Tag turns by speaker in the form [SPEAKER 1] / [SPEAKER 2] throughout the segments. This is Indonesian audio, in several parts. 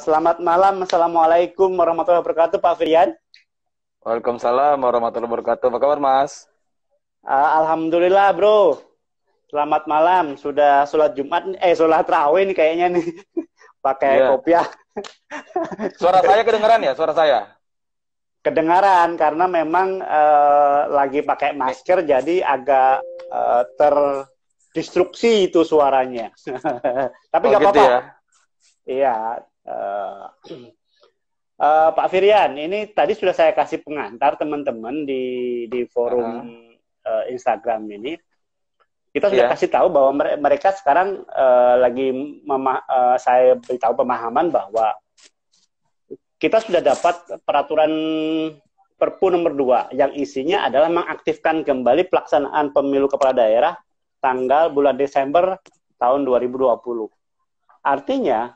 [SPEAKER 1] Selamat malam, Assalamualaikum warahmatullahi wabarakatuh, Pak Firyan.
[SPEAKER 2] Waalaikumsalam warahmatullahi wabarakatuh. Apa kabar, Mas?
[SPEAKER 1] Alhamdulillah, bro. Selamat malam. Sudah sholat Jumat, sholat tarawih nih kayaknya nih. Pakai
[SPEAKER 2] Iya.
[SPEAKER 1] kopiah.
[SPEAKER 2] Suara saya kedengeran ya? Suara saya?
[SPEAKER 1] Kedengaran, karena memang lagi pakai
[SPEAKER 2] Nih.
[SPEAKER 1] masker, jadi agak terdistruksi itu suaranya. Tapi
[SPEAKER 2] Oh
[SPEAKER 1] nggak
[SPEAKER 2] gitu
[SPEAKER 1] apa-apa.
[SPEAKER 2] ya?
[SPEAKER 1] Iya. Pak Firyan, ini tadi sudah saya kasih pengantar teman-teman di forum
[SPEAKER 2] Aha.
[SPEAKER 1] Instagram ini. Kita sudah
[SPEAKER 2] Iya.
[SPEAKER 1] kasih tahu bahwa mereka sekarang lagi saya beritahu pemahaman bahwa kita sudah dapat peraturan Perpu nomor 2 yang isinya adalah mengaktifkan kembali pelaksanaan pemilu kepala daerah tanggal bulan Desember tahun 2020. Artinya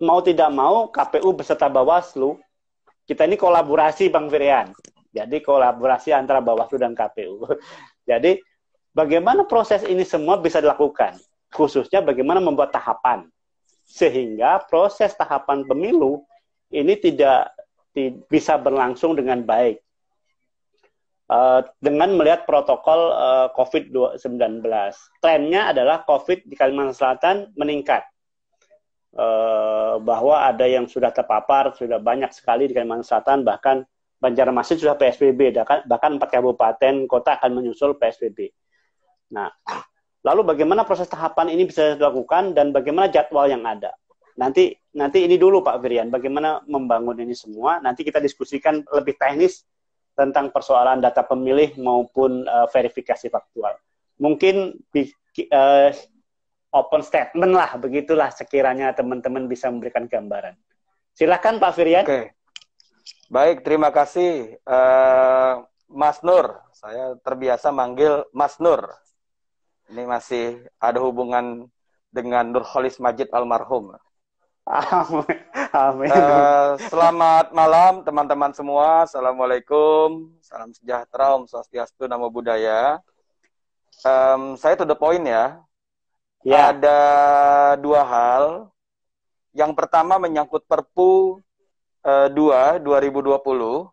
[SPEAKER 1] mau tidak mau KPU beserta Bawaslu, kita ini kolaborasi, Bang Firian. Jadi kolaborasi antara Bawaslu dan KPU. Jadi bagaimana proses ini semua bisa dilakukan, khususnya bagaimana membuat tahapan sehingga proses tahapan pemilu ini tidak bisa berlangsung dengan baik dengan melihat protokol COVID-19. Trennya adalah COVID di Kalimantan Selatan meningkat, bahwa ada yang sudah terpapar, sudah banyak sekali di Kalimantan Selatan, bahkan Banjarmasin sudah PSBB, bahkan 4 kabupaten kota akan menyusul PSBB. Nah, lalu bagaimana proses tahapan ini bisa dilakukan dan bagaimana jadwal yang ada? Nanti ini dulu Pak Firian, bagaimana membangun ini semua. Nanti kita diskusikan lebih teknis tentang persoalan data pemilih maupun verifikasi faktual. Mungkin open statement lah, begitulah sekiranya teman-teman bisa memberikan gambaran. Silakan Pak Firian.
[SPEAKER 2] Oke. Baik, terima kasih Mas Nur. Saya terbiasa manggil Mas Nur. Ini masih ada hubungan dengan Nurholis Majid almarhum.
[SPEAKER 1] Amin.
[SPEAKER 2] Selamat malam teman-teman semua. Assalamualaikum. Salam sejahtera, Om Swastiastu, Namo Buddhaya. Saya to the point ya.
[SPEAKER 1] Ya.
[SPEAKER 2] Ada dua hal. Yang pertama menyangkut Perpu 2 2020.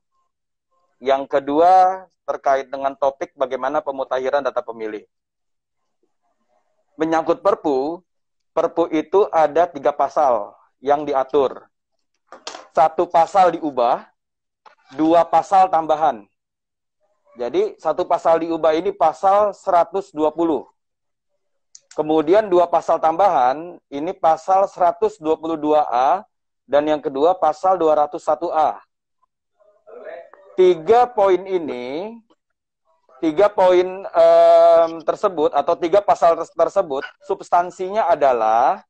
[SPEAKER 2] Yang kedua terkait dengan topik bagaimana pemutakhiran data pemilih. Menyangkut Perpu itu ada 3 pasal yang diatur. 1 pasal diubah, 2 pasal tambahan. Jadi 1 pasal diubah ini pasal 120. Kemudian 2 pasal tambahan, ini pasal 122A, dan yang kedua pasal 201A. 3 poin ini, 3 poin tersebut, atau 3 pasal tersebut, substansinya adalah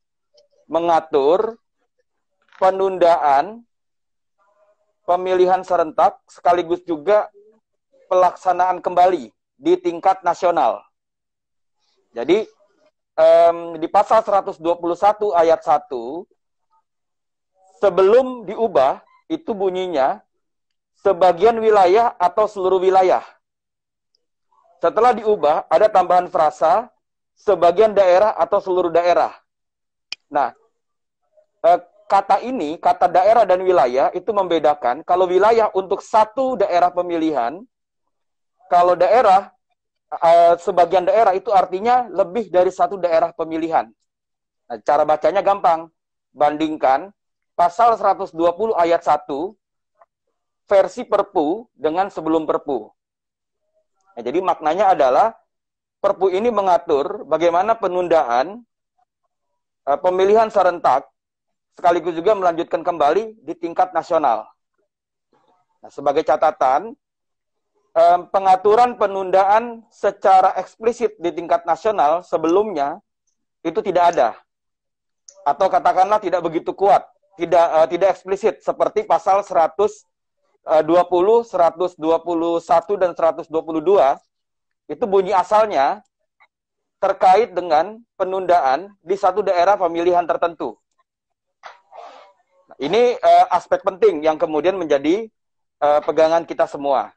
[SPEAKER 2] mengatur penundaan pemilihan serentak, sekaligus juga pelaksanaan kembali di tingkat nasional. Jadi, di pasal 121 ayat 1, sebelum diubah, itu bunyinya, sebagian wilayah atau seluruh wilayah. Setelah diubah, ada tambahan frasa, sebagian daerah atau seluruh daerah. Nah, kata ini, kata daerah dan wilayah, itu membedakan, kalau wilayah untuk satu daerah pemilihan, kalau daerah, sebagian daerah itu artinya lebih dari satu daerah pemilihan. Nah, cara bacanya gampang. Bandingkan pasal 120 ayat 1 versi Perpu dengan sebelum Perpu. Nah, jadi maknanya adalah Perpu ini mengatur bagaimana penundaan pemilihan serentak sekaligus juga melanjutkan kembali di tingkat nasional. Nah, sebagai catatan, pengaturan penundaan secara eksplisit di tingkat nasional sebelumnya itu tidak ada. Atau katakanlah tidak begitu kuat, tidak eksplisit seperti pasal 120, 121 dan 122 itu bunyi asalnya terkait dengan penundaan di satu daerah pemilihan tertentu. Nah, ini aspek penting yang kemudian menjadi pegangan kita semua.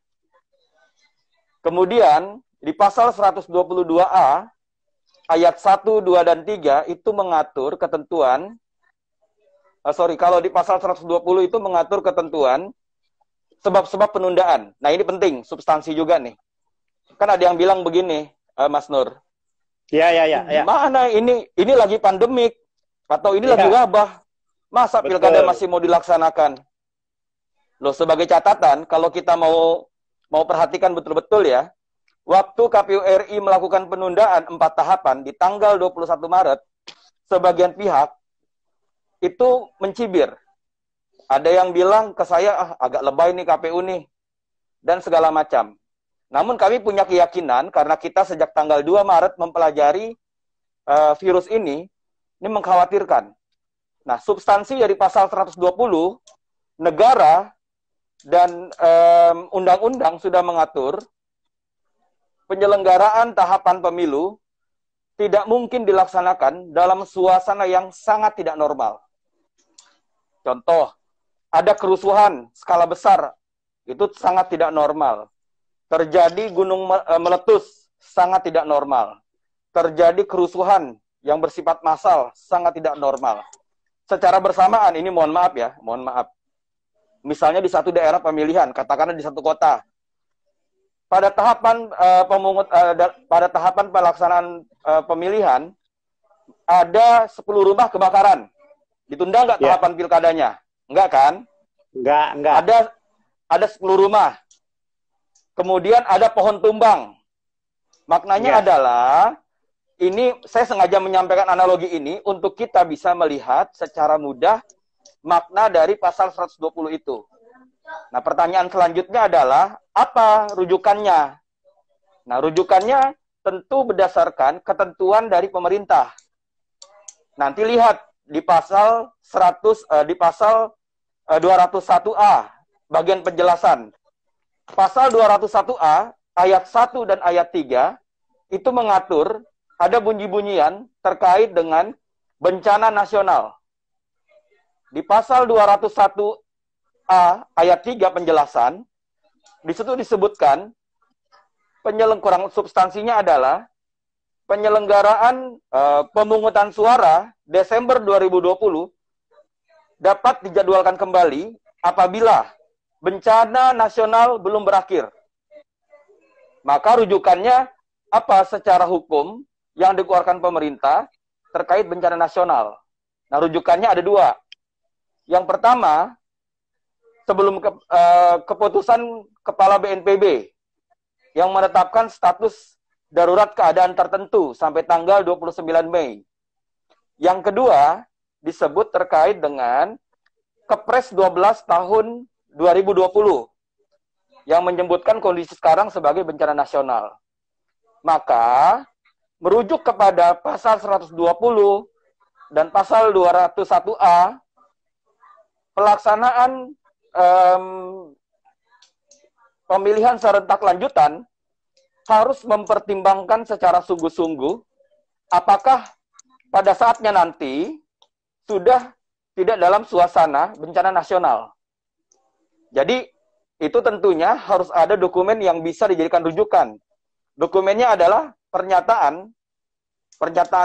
[SPEAKER 2] Kemudian di pasal 122A ayat 1, 2, dan 3 itu mengatur ketentuan kalau di pasal 120 itu mengatur ketentuan sebab-sebab penundaan. Nah, ini penting, substansi juga nih. Kan ada yang bilang begini, Mas Nur.
[SPEAKER 1] Ya.
[SPEAKER 2] Gimana ini lagi pandemik atau ini lagi wabah. Masa
[SPEAKER 1] Betul.
[SPEAKER 2] pilkada masih mau dilaksanakan? Loh, sebagai catatan, kalau kita mau perhatikan betul-betul ya, waktu KPU RI melakukan penundaan 4 tahapan di tanggal 21 Maret, sebagian pihak itu mencibir. Ada yang bilang ke saya, agak lebay nih KPU nih, dan segala macam. Namun kami punya keyakinan, karena kita sejak tanggal 2 Maret mempelajari virus ini mengkhawatirkan. Nah, substansi dari pasal 120, negara dan undang-undang sudah mengatur penyelenggaraan tahapan pemilu tidak mungkin dilaksanakan dalam suasana yang sangat tidak normal. Contoh, ada kerusuhan skala besar, itu sangat tidak normal. Terjadi gunung meletus, sangat tidak normal. Terjadi kerusuhan yang bersifat massal, sangat tidak normal. Secara bersamaan, ini mohon maaf. Misalnya di satu daerah pemilihan, katakanlah di satu kota. Pada tahapan pada tahapan pelaksanaan pemilihan, ada 10 rumah kebakaran. Ditunda nggak tahapan pilkadanya? Enggak kan?
[SPEAKER 1] Enggak.
[SPEAKER 2] Ada 10 rumah. Kemudian ada pohon tumbang. Maknanya adalah, ini saya sengaja menyampaikan analogi ini untuk kita bisa melihat secara mudah makna dari pasal 120 itu. Nah, pertanyaan selanjutnya adalah, apa rujukannya? Nah, rujukannya tentu berdasarkan ketentuan dari pemerintah. Nanti lihat di pasal 201A, bagian penjelasan. Pasal 201A, ayat 1 dan ayat 3, itu mengatur ada bunyi-bunyian terkait dengan bencana nasional. Di pasal 201A, ayat 3 penjelasan, di situ disebutkan, kurang substansinya adalah, penyelenggaraan pemungutan suara Desember 2020 dapat dijadwalkan kembali apabila bencana nasional belum berakhir. Maka rujukannya apa secara hukum yang dikeluarkan pemerintah terkait bencana nasional. Nah, rujukannya ada 2. Yang pertama, sebelum keputusan Kepala BNPB yang menetapkan status darurat keadaan tertentu sampai tanggal 29 Mei. Yang kedua, disebut terkait dengan Kepres 12 tahun 2020 yang menyebutkan kondisi sekarang sebagai bencana nasional. Maka, merujuk kepada pasal 120 dan pasal 201A, pelaksanaan pemilihan serentak lanjutan harus mempertimbangkan secara sungguh-sungguh apakah pada saatnya nanti sudah tidak dalam suasana bencana nasional. Jadi, itu tentunya harus ada dokumen yang bisa dijadikan rujukan. Dokumennya adalah pernyataan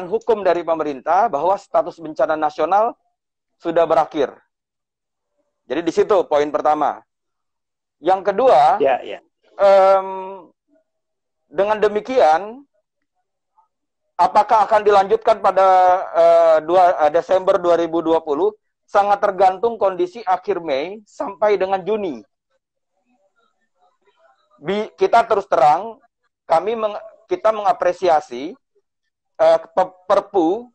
[SPEAKER 2] hukum dari pemerintah bahwa status bencana nasional sudah berakhir. Jadi di situ poin pertama. Yang kedua, dengan demikian, apakah akan dilanjutkan pada 2 Desember 2020 sangat tergantung kondisi akhir Mei sampai dengan Juni. Kita terus terang, kita mengapresiasi Perpu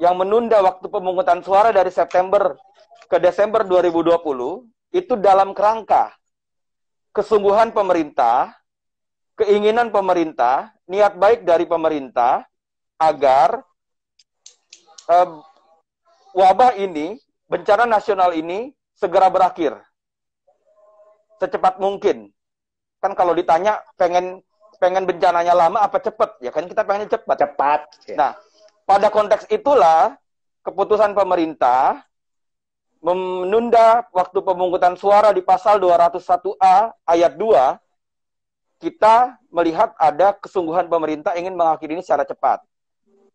[SPEAKER 2] yang menunda waktu pemungutan suara dari September ke Desember 2020 itu dalam kerangka kesungguhan pemerintah, keinginan pemerintah, niat baik dari pemerintah agar wabah ini, bencana nasional ini segera berakhir secepat mungkin. Kan kalau ditanya pengen bencananya lama apa cepat? Ya kan kita pengennya cepat. Nah, pada konteks itulah keputusan pemerintah menunda waktu pemungutan suara di pasal 201A ayat 2, kita melihat ada kesungguhan pemerintah ingin mengakhiri ini secara cepat.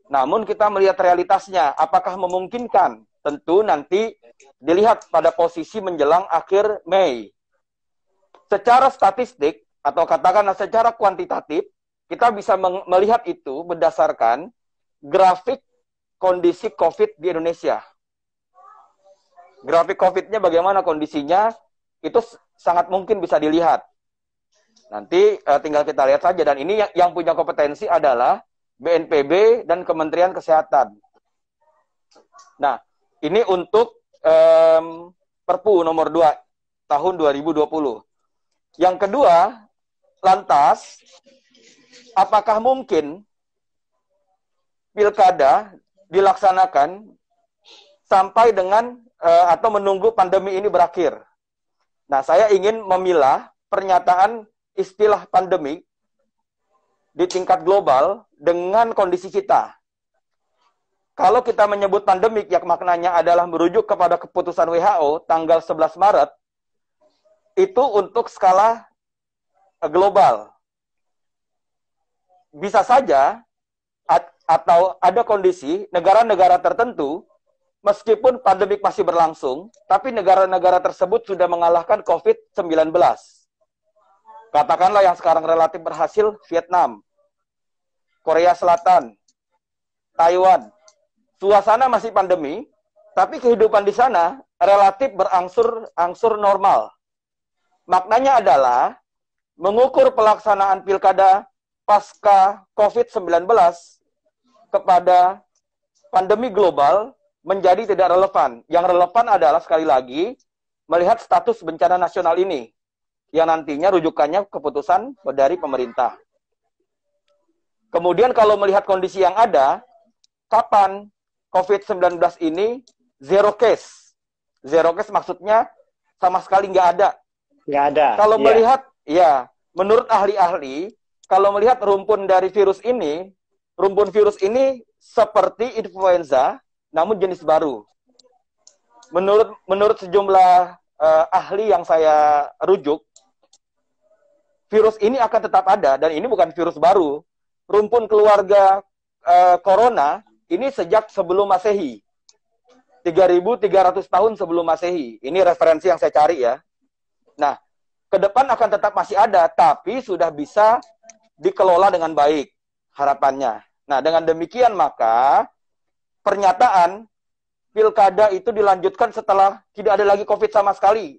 [SPEAKER 2] Namun kita melihat realitasnya, apakah memungkinkan? Tentu nanti dilihat pada posisi menjelang akhir Mei. Secara statistik, atau katakanlah secara kuantitatif, kita bisa melihat itu berdasarkan grafik kondisi COVID di Indonesia. Grafik COVID-nya bagaimana kondisinya, itu sangat mungkin bisa dilihat. Nanti tinggal kita lihat saja. Dan ini yang punya kompetensi adalah BNPB dan Kementerian Kesehatan. Nah, ini untuk Perpu nomor 2 tahun 2020. Yang kedua, lantas, apakah mungkin pilkada dilaksanakan sampai dengan atau menunggu pandemi ini berakhir? Nah, saya ingin memilah pernyataan istilah pandemi di tingkat global dengan kondisi kita. Kalau kita menyebut pandemik yang maknanya adalah merujuk kepada keputusan WHO tanggal 11 Maret, itu untuk skala global. Bisa saja atau ada kondisi negara-negara tertentu, meskipun pandemik masih berlangsung, tapi negara-negara tersebut sudah mengalahkan COVID-19. Katakanlah yang sekarang relatif berhasil, Vietnam, Korea Selatan, Taiwan. Suasana masih pandemi, tapi kehidupan di sana relatif berangsur-angsur normal. Maknanya adalah mengukur pelaksanaan pilkada pasca COVID-19 kepada pandemi global menjadi tidak relevan. Yang relevan adalah sekali lagi melihat status bencana nasional ini yang nantinya rujukannya keputusan dari pemerintah. Kemudian kalau melihat kondisi yang ada, kapan COVID-19 ini zero case? Zero case maksudnya sama sekali nggak ada.
[SPEAKER 1] Nggak ada.
[SPEAKER 2] Kalau melihat, ya, menurut ahli-ahli, kalau melihat rumpun virus ini seperti influenza, namun jenis baru. Menurut sejumlah ahli yang saya rujuk, virus ini akan tetap ada, dan ini bukan virus baru. Rumpun keluarga corona ini sejak sebelum Masehi. 3.300 tahun sebelum Masehi. Ini referensi yang saya cari ya. Nah, ke depan akan tetap masih ada, tapi sudah bisa dikelola dengan baik, harapannya. Nah, dengan demikian maka pernyataan pilkada itu dilanjutkan setelah tidak ada lagi COVID sama sekali.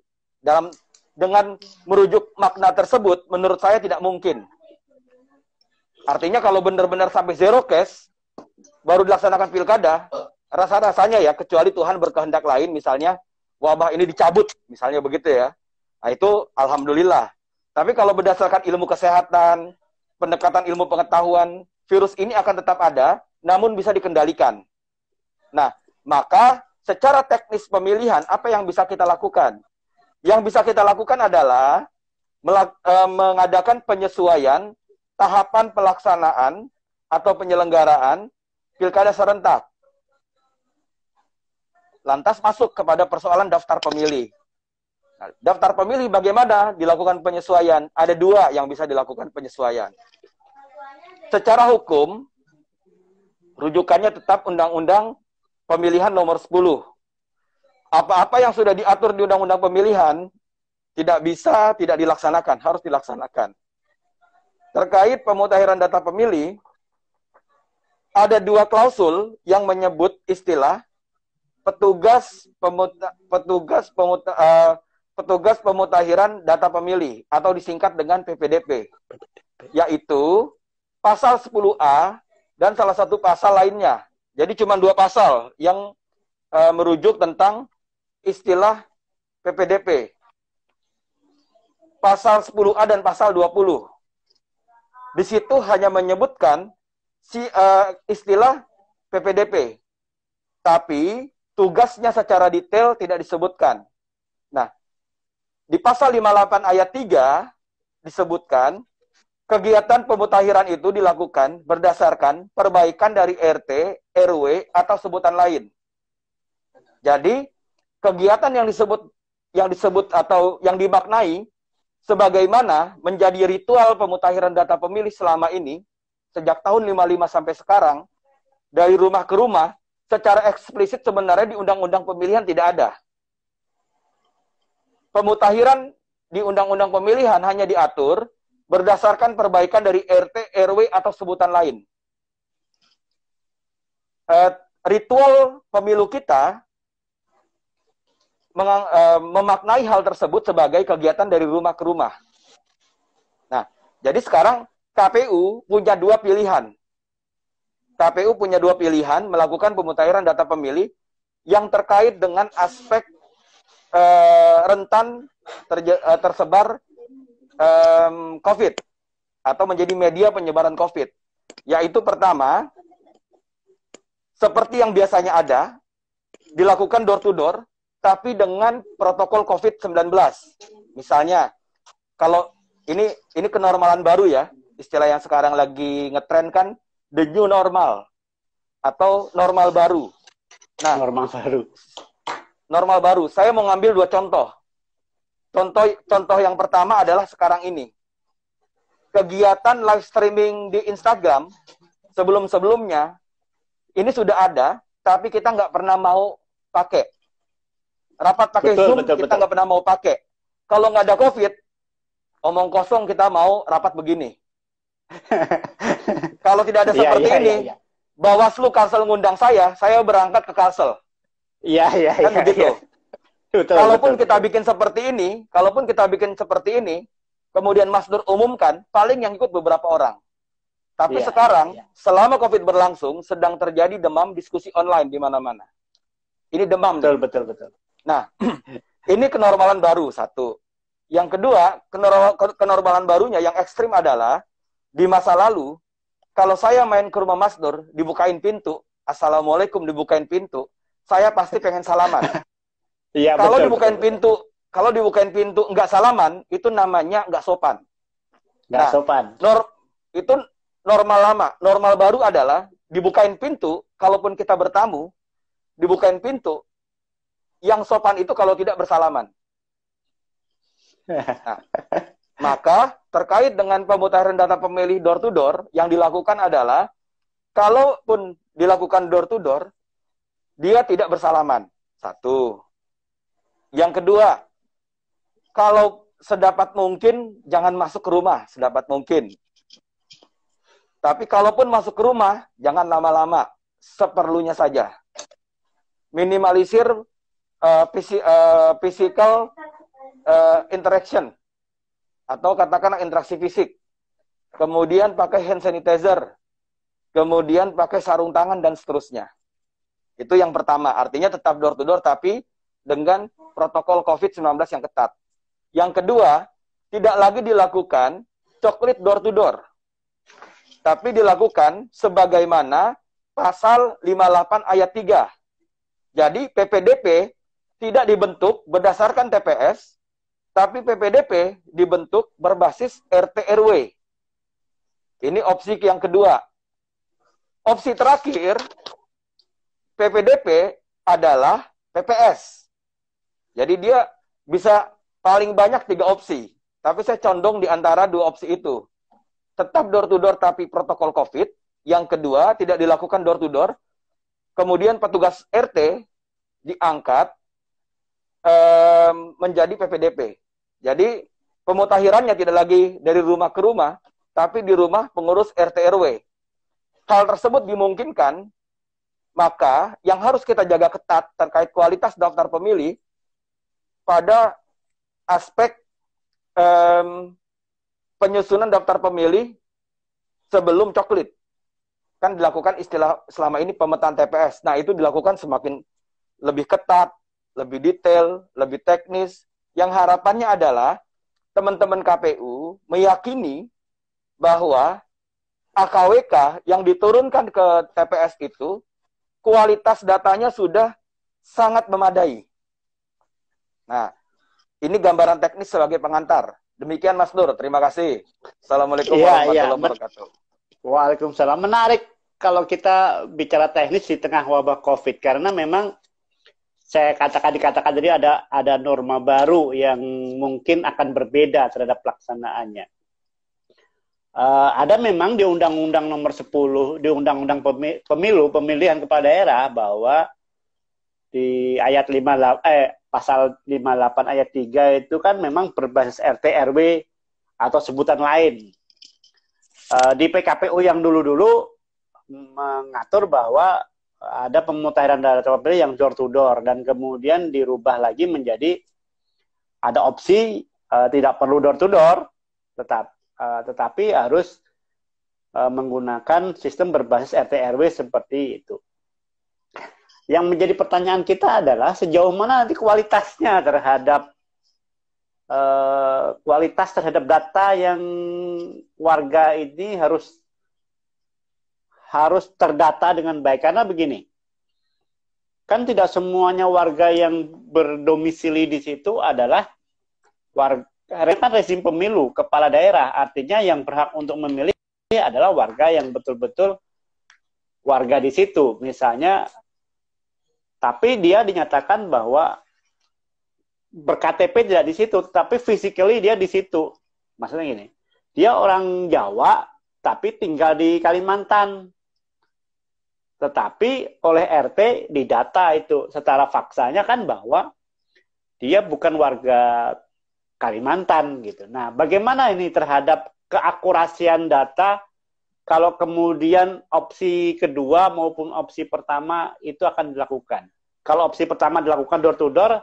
[SPEAKER 2] Dengan merujuk makna tersebut, menurut saya tidak mungkin. Artinya kalau benar-benar sampai zero case, baru dilaksanakan pilkada, rasa-rasanya ya, kecuali Tuhan berkehendak lain, misalnya wabah ini dicabut, misalnya begitu ya. Nah, itu alhamdulillah. Tapi kalau berdasarkan ilmu kesehatan, pendekatan ilmu pengetahuan, virus ini akan tetap ada, namun bisa dikendalikan. Nah, maka secara teknis pemilihan, apa yang bisa kita lakukan? Yang bisa kita lakukan adalah mengadakan penyesuaian tahapan pelaksanaan atau penyelenggaraan pilkada serentak. Lantas masuk kepada persoalan daftar pemilih. Nah, daftar pemilih bagaimana dilakukan penyesuaian? Ada dua yang bisa dilakukan penyesuaian. Secara hukum, rujukannya tetap Undang-Undang Pemilihan Nomor 10. Apa-apa yang sudah diatur di Undang-Undang Pemilihan tidak bisa tidak dilaksanakan, harus dilaksanakan. Terkait pemutahiran data pemilih, ada dua klausul yang menyebut istilah petugas pemutahiran data pemilih atau disingkat dengan PPDP, yaitu pasal 10A dan salah satu pasal lainnya. Jadi cuma dua pasal yang merujuk tentang istilah PPDP. Pasal 10A dan pasal 20. Di situ hanya menyebutkan istilah PPDP. Tapi tugasnya secara detail tidak disebutkan. Nah, di pasal 58 ayat 3 disebutkan kegiatan pemutahiran itu dilakukan berdasarkan perbaikan dari RT, RW, atau sebutan lain. Jadi, kegiatan yang disebut atau yang dimaknai sebagaimana menjadi ritual pemutahiran data pemilih selama ini, sejak tahun 55 sampai sekarang, dari rumah ke rumah, secara eksplisit sebenarnya di Undang-Undang Pemilihan tidak ada. pemutahiran di Undang-Undang Pemilihan hanya diatur berdasarkan perbaikan dari RT, RW, atau sebutan lain. Ritual pemilu kita memaknai hal tersebut sebagai kegiatan dari rumah ke rumah. Nah, jadi sekarang KPU punya dua pilihan. KPU punya dua pilihan melakukan pemutahiran data pemilih yang terkait dengan aspek rentan tersebar COVID atau menjadi media penyebaran COVID. Yaitu pertama, seperti yang biasanya ada, dilakukan door to door, tapi dengan protokol COVID-19. Misalnya, kalau ini kenormalan baru ya, istilah yang sekarang lagi ngetren kan, the new normal atau normal baru. Nah, normal baru. Saya mau ngambil dua contoh. Contoh yang pertama adalah sekarang ini. Kegiatan live streaming di Instagram sebelum-sebelumnya ini sudah ada, tapi kita nggak pernah mau pakai. Rapat pakai Zoom, kita nggak pernah mau pakai. Kalau nggak ada COVID, omong kosong kita mau rapat begini. Kalau tidak ada seperti ini, Bawaslu Kalsel ngundang saya berangkat ke Kalsel. Kan begitu. Kalaupun kita bikin seperti ini, kemudian Masdur umumkan, paling yang ikut beberapa orang. Tapi sekarang, selama COVID berlangsung, sedang terjadi demam diskusi online di mana-mana. Ini demam.
[SPEAKER 1] Betul.
[SPEAKER 2] Nah, ini kenormalan baru, satu. Yang kedua, kenormalan barunya yang ekstrim adalah, di masa lalu, kalau saya main ke rumah Mas Nur, dibukain pintu, Assalamualaikum, dibukain pintu, saya pasti pengen salaman. Kalau dibukain pintu nggak salaman, itu namanya nggak sopan.
[SPEAKER 1] Nggak sopan.
[SPEAKER 2] Itu normal lama. Normal baru adalah dibukain pintu, kalaupun kita bertamu, dibukain pintu, yang sopan itu kalau tidak bersalaman. Nah, maka terkait dengan pemutahiran data pemilih door to door, yang dilakukan adalah, kalaupun dilakukan door to door, dia tidak bersalaman. Satu. Yang kedua, kalau sedapat mungkin, jangan masuk ke rumah, sedapat mungkin. Tapi kalaupun masuk ke rumah, jangan lama-lama, seperlunya saja. Minimalisir physical interaction, atau katakanlah interaksi fisik. Kemudian pakai hand sanitizer, kemudian pakai sarung tangan, dan seterusnya. Itu yang pertama, artinya tetap door to door, tapi dengan protokol COVID-19 yang ketat. Yang kedua, tidak lagi dilakukan coklit door to door, tapi dilakukan sebagaimana pasal 58 ayat 3. Jadi PPDP tidak dibentuk berdasarkan TPS, tapi PPDP dibentuk berbasis RT RW. Ini opsi yang kedua. Opsi terakhir, PPDP adalah PPS. Jadi dia bisa paling banyak 3 opsi. Tapi saya condong di antara 2 opsi itu. Tetap door to door tapi protokol COVID. Yang kedua, tidak dilakukan door to door. Kemudian petugas RT diangkat menjadi PPDP. Jadi pemutahirannya tidak lagi dari rumah ke rumah, tapi di rumah pengurus RT RW. Hal tersebut dimungkinkan, maka yang harus kita jaga ketat terkait kualitas daftar pemilih pada aspek penyusunan daftar pemilih sebelum coklit. Kan dilakukan istilah selama ini pemetaan TPS. Nah, itu dilakukan semakin lebih ketat, lebih detail, lebih teknis. Yang harapannya adalah teman-teman KPU meyakini bahwa AKWK yang diturunkan ke TPS itu, kualitas datanya sudah sangat memadai. Nah, ini gambaran teknis sebagai pengantar. Demikian Mas Nur, terima kasih. Assalamualaikum warahmatullahi wabarakatuh.
[SPEAKER 1] Waalaikumsalam. Menarik kalau kita bicara teknis di tengah wabah COVID, karena memang saya dikatakan tadi ada norma baru yang mungkin akan berbeda terhadap pelaksanaannya. Ada memang di Undang-Undang Nomor 10, di Undang-Undang Pemilu, Pemilihan Kepala Daerah, bahwa di ayat pasal 58 ayat 3 itu kan memang berbasis RT RW atau sebutan lain. Di PKPU yang dulu-dulu mengatur bahwa ada pemutahiran data pemilih yang door to door, dan kemudian dirubah lagi menjadi ada opsi tidak perlu door to door, tetapi harus menggunakan sistem berbasis RT RW seperti itu. Yang menjadi pertanyaan kita adalah sejauh mana nanti kualitasnya terhadap data yang warga ini harus terdata dengan baik. Karena begini, kan tidak semuanya warga yang berdomisili di situ adalah warga, kan rezim pemilu kepala daerah, artinya yang berhak untuk memilih adalah warga yang betul-betul warga di situ. Misalnya, tapi dia dinyatakan bahwa berKTP tidak di situ, tapi physically dia di situ. Maksudnya gini, dia orang Jawa, tapi tinggal di Kalimantan. Tetapi oleh RT didata itu secara faksanya kan bahwa dia bukan warga Kalimantan gitu. Nah, bagaimana ini terhadap keakurasian data kalau kemudian opsi kedua maupun opsi pertama itu akan dilakukan? Kalau opsi pertama dilakukan door to door,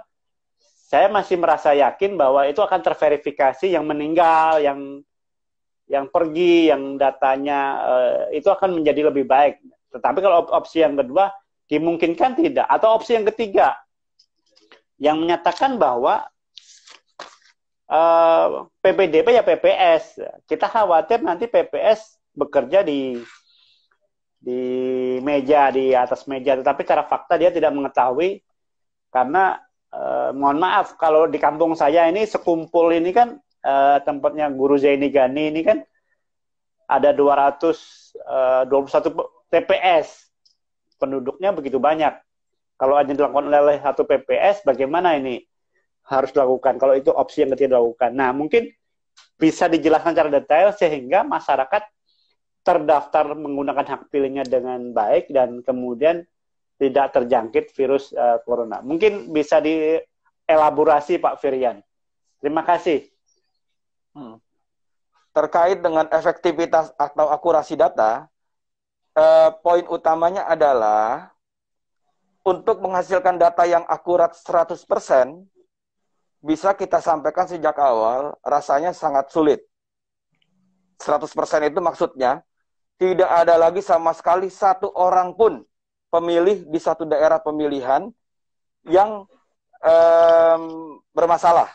[SPEAKER 1] saya masih merasa yakin bahwa itu akan terverifikasi yang meninggal, yang pergi, yang datanya itu akan menjadi lebih baik. Tetapi kalau opsi yang kedua dimungkinkan tidak, atau opsi yang ketiga yang menyatakan bahwa PPDP ya PPS, kita khawatir nanti PPS bekerja di meja, di atas meja, tetapi cara fakta dia tidak mengetahui. Karena mohon maaf, kalau di kampung saya ini sekumpul ini kan tempatnya Guru Zaini Gani ini kan ada 221 TPS, penduduknya begitu banyak. Kalau hanya dilakukan oleh satu PPS, bagaimana ini harus dilakukan kalau itu opsi yang ketiga dilakukan? Nah, mungkin bisa dijelaskan secara detail sehingga masyarakat terdaftar menggunakan hak pilihnya dengan baik dan kemudian tidak terjangkit virus corona. Mungkin bisa dielaborasi Pak Firian. Terima kasih.
[SPEAKER 2] Terkait dengan efektivitas atau akurasi data, poin utamanya adalah untuk menghasilkan data yang akurat 100%, bisa kita sampaikan sejak awal, rasanya sangat sulit. 100% itu maksudnya, tidak ada lagi sama sekali satu orang pun pemilih di satu daerah pemilihan yang bermasalah.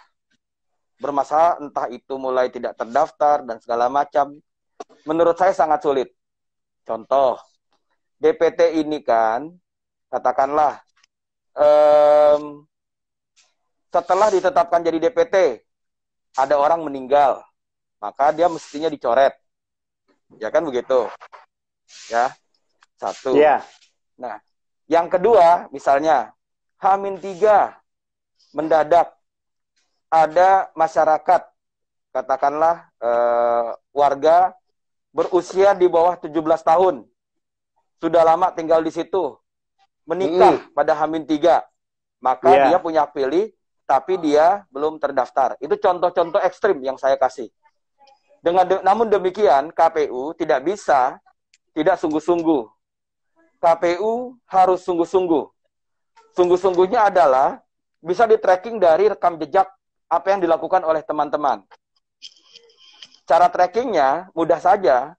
[SPEAKER 2] Bermasalah entah itu mulai tidak terdaftar dan segala macam. Menurut saya sangat sulit. Contoh, DPT ini kan, katakanlah, setelah ditetapkan jadi DPT, ada orang meninggal, maka dia mestinya dicoret. Ya kan begitu? Ya, satu.
[SPEAKER 1] Yeah.
[SPEAKER 2] Nah, yang kedua, misalnya, H-3, mendadak, ada masyarakat, katakanlah warga berusia di bawah 17 tahun, sudah lama tinggal di situ, menikah pada H-3, maka dia punya hak pilih, tapi dia belum terdaftar. Itu contoh-contoh ekstrim yang saya kasih. Namun demikian, KPU tidak bisa tidak sungguh-sungguh. KPU harus sungguh-sungguh. Sungguh-sungguhnya adalah bisa di-tracking dari rekam jejak apa yang dilakukan oleh teman-teman. Cara trackingnya mudah saja.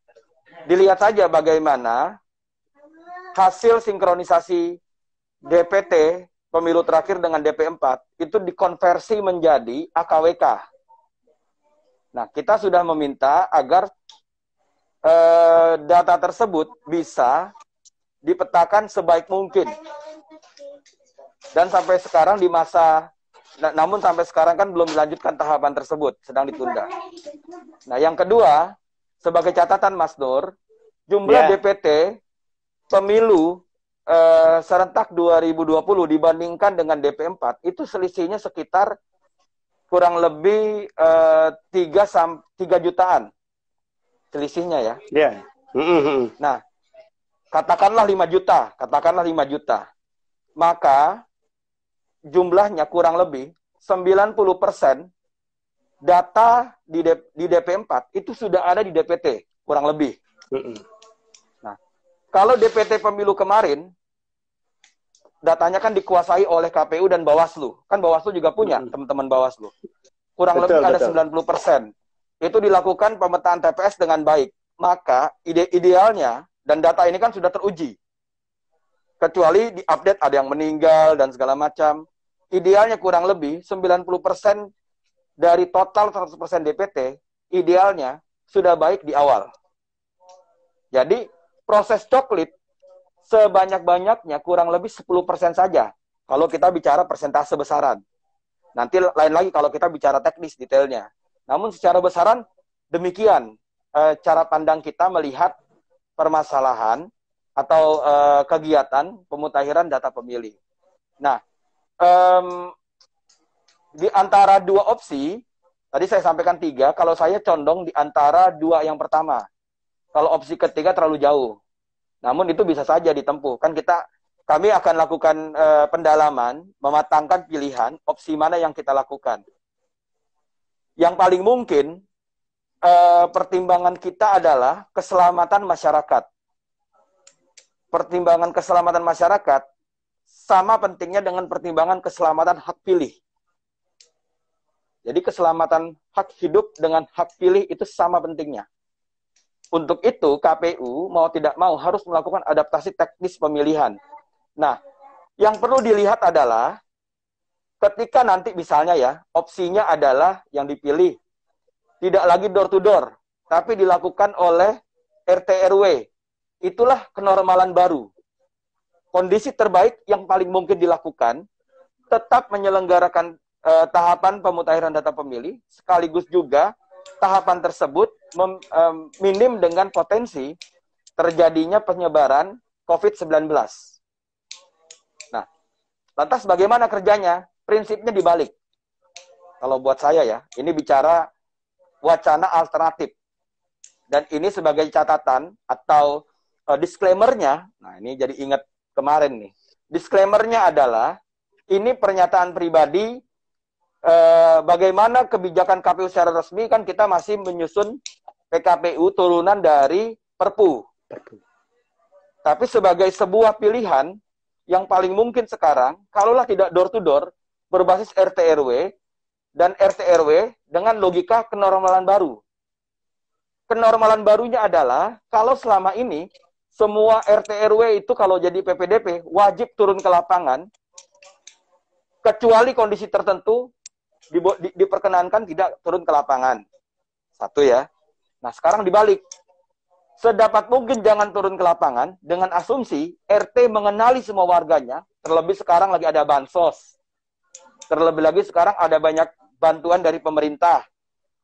[SPEAKER 2] Dilihat saja bagaimana hasil sinkronisasi DPT pemilu terakhir dengan DP4 itu dikonversi menjadi AKWK. Nah, kita sudah meminta agar data tersebut bisa dipetakan sebaik mungkin. Dan sampai sekarang namun sampai sekarang kan belum dilanjutkan tahapan tersebut, sedang ditunda. Nah, yang kedua, sebagai catatan Mas Nur, jumlah DPT pemilu serentak 2020 dibandingkan dengan DP4 itu selisihnya sekitar kurang lebih 3 jutaan selisihnya ya.
[SPEAKER 1] Yeah.
[SPEAKER 2] Nah, katakanlah 5 juta. Maka jumlahnya kurang lebih 90% data di DP4 itu sudah ada di DPT, kurang lebih. Nah, kalau DPT pemilu kemarin, datanya kan dikuasai oleh KPU dan Bawaslu. Kan Bawaslu juga punya teman-teman Bawaslu. Kurang lebih ada 90%. Itu dilakukan pemetaan TPS dengan baik. Maka idealnya, dan data ini kan sudah teruji. Kecuali di-update ada yang meninggal dan segala macam. Idealnya kurang lebih 90% dari total 100% DPT, idealnya sudah baik di awal. Jadi, proses coklit sebanyak-banyaknya kurang lebih 10% saja. Kalau kita bicara persentase besaran. Nanti lain lagi kalau kita bicara teknis detailnya. Namun secara besaran, demikian cara pandang kita melihat permasalahan atau kegiatan pemutahiran data pemilih. Nah, di antara dua opsi, tadi saya sampaikan 3, kalau saya condong di antara 2 yang pertama. Kalau opsi ketiga terlalu jauh. Namun itu bisa saja ditempuh. Kan kami akan lakukan pendalaman, mematangkan pilihan, opsi mana yang kita lakukan. Yang paling mungkin, pertimbangan kita adalah keselamatan masyarakat. Pertimbangan keselamatan masyarakat sama pentingnya dengan pertimbangan keselamatan hak pilih. Jadi keselamatan hak hidup dengan hak pilih itu sama pentingnya. Untuk itu, KPU mau tidak mau harus melakukan adaptasi teknis pemilihan. Nah, yang perlu dilihat adalah ketika nanti misalnya ya, opsinya adalah yang dipilih tidak lagi door to door, tapi dilakukan oleh RT RW. Itulah kenormalan baru. Kondisi terbaik yang paling mungkin dilakukan tetap menyelenggarakan tahapan pemutahiran data pemilih, sekaligus juga tahapan tersebut minim dengan potensi terjadinya penyebaran COVID-19. Nah, lantas bagaimana kerjanya? Prinsipnya dibalik. Kalau buat saya ya, ini bicara wacana alternatif. Dan ini sebagai catatan atau disclaimer-nya, nah ini jadi ingat kemarin nih. Disclaimer-nya adalah, ini pernyataan pribadi, bagaimana kebijakan KPU secara resmi, kan kita masih menyusun PKPU turunan dari Perpu. Tapi sebagai sebuah pilihan, yang paling mungkin sekarang, kalaulah tidak door to door, berbasis RT RW, dan RT RW dengan logika kenormalan baru. Kenormalan barunya adalah, kalau selama ini, semua RT RW itu kalau jadi PPDP, wajib turun ke lapangan, kecuali kondisi tertentu, diperkenankan tidak turun ke lapangan. Satu ya. Nah, sekarang dibalik. Sedapat mungkin jangan turun ke lapangan, dengan asumsi RT mengenali semua warganya, terlebih sekarang lagi ada bansos. Terlebih lagi sekarang ada banyak bantuan dari pemerintah,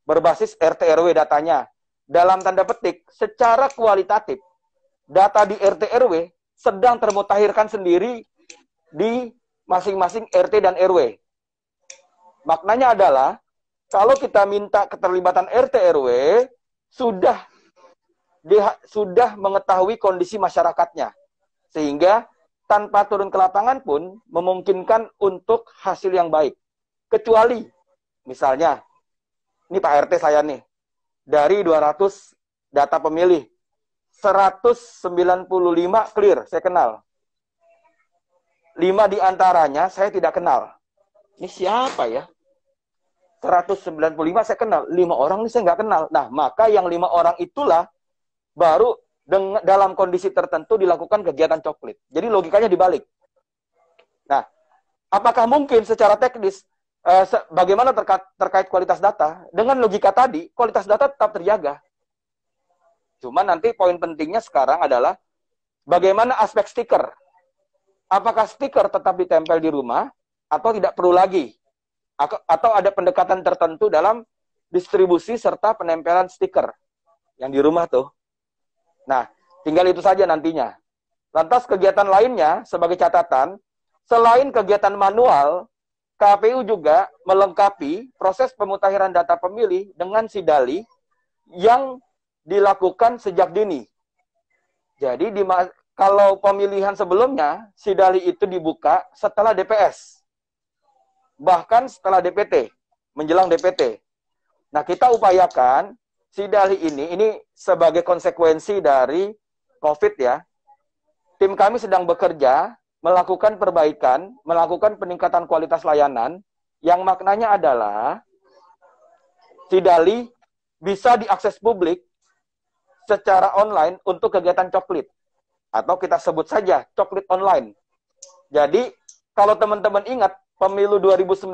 [SPEAKER 2] berbasis RT RW datanya. Dalam tanda petik, secara kualitatif, data di RT RW sedang termutakhirkan sendiri di masing-masing RT dan RW. Maknanya adalah, kalau kita minta keterlibatan RT RW, sudah mengetahui kondisi masyarakatnya. Sehingga tanpa turun ke lapangan pun memungkinkan untuk hasil yang baik. Kecuali, misalnya, ini Pak RT saya nih, dari 200 data pemilih, 195 clear, saya kenal. 5 diantaranya saya tidak kenal. Ini siapa ya? 195 saya kenal, 5 orang ini saya nggak kenal. Nah, maka yang 5 orang itulah baru dalam kondisi tertentu dilakukan kegiatan coklit. Jadi logikanya dibalik. Nah, apakah mungkin secara teknis, bagaimana terkait kualitas data? Dengan logika tadi, kualitas data tetap terjaga. Cuma nanti poin pentingnya sekarang adalah bagaimana aspek stiker. Apakah stiker tetap ditempel di rumah atau tidak perlu lagi? Atau ada pendekatan tertentu dalam distribusi serta penempelan stiker yang di rumah tuh. Nah, tinggal itu saja nantinya. Lantas kegiatan lainnya sebagai catatan, selain kegiatan manual, KPU juga melengkapi proses pemutakhiran data pemilih dengan sidali yang dilakukan sejak dini. Jadi kalau pemilihan sebelumnya, sidali itu dibuka setelah DPS. bahkan setelah DPT, menjelang DPT. Nah, kita upayakan Sidali ini sebagai konsekuensi dari COVID ya. Tim kami sedang bekerja, melakukan perbaikan, melakukan peningkatan kualitas layanan, yang maknanya adalah Sidali bisa diakses publik secara online untuk kegiatan coklit. Atau kita sebut saja coklit online. Jadi, kalau teman-teman ingat, pemilu 2019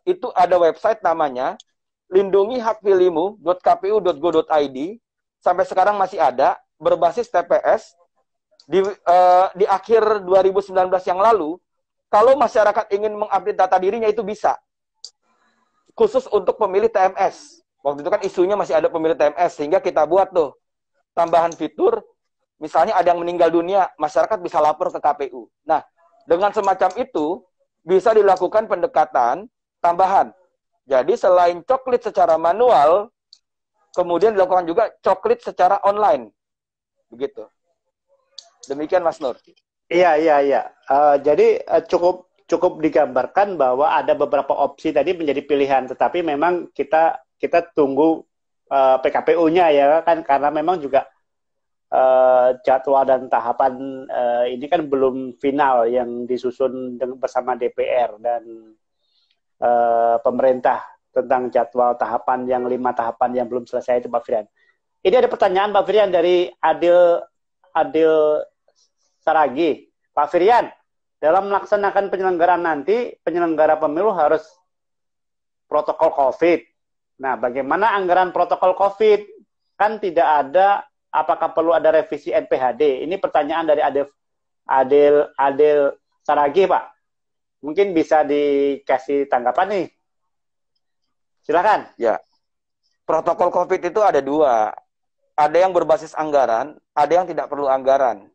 [SPEAKER 2] itu ada website namanya lindungihakpilihmu.kpu.go.id, sampai sekarang masih ada, berbasis TPS. Di akhir 2019 yang lalu, kalau masyarakat ingin mengupdate data dirinya itu bisa. Khusus untuk pemilih TMS. Waktu itu kan isunya masih ada pemilih TMS, sehingga kita buat tuh tambahan fitur, misalnya ada yang meninggal dunia, masyarakat bisa lapor ke KPU. Nah, dengan semacam itu, bisa dilakukan pendekatan tambahan. Jadi selain coklit secara manual, kemudian dilakukan juga coklit secara online. Begitu. Demikian Mas Nur.
[SPEAKER 1] Iya. Jadi cukup digambarkan bahwa ada beberapa opsi tadi menjadi pilihan, tetapi memang kita tunggu PKPU-nya ya kan, karena memang juga jadwal dan tahapan ini kan belum final yang disusun bersama DPR dan pemerintah tentang jadwal tahapan yang 5 tahapan yang belum selesai itu, Pak Firian. Ini ada pertanyaan Pak Firian dari Adil Saragi. Pak Firian, dalam melaksanakan penyelenggaraan nanti, penyelenggara pemilu harus protokol COVID. Nah, bagaimana anggaran protokol COVID? Kan tidak ada, apakah perlu ada revisi NPHD? Ini pertanyaan dari Adil Saragi, Pak. Mungkin bisa dikasih tanggapan nih. Silakan.
[SPEAKER 2] Ya, protokol COVID itu ada 2. Ada yang berbasis anggaran, ada yang tidak perlu anggaran.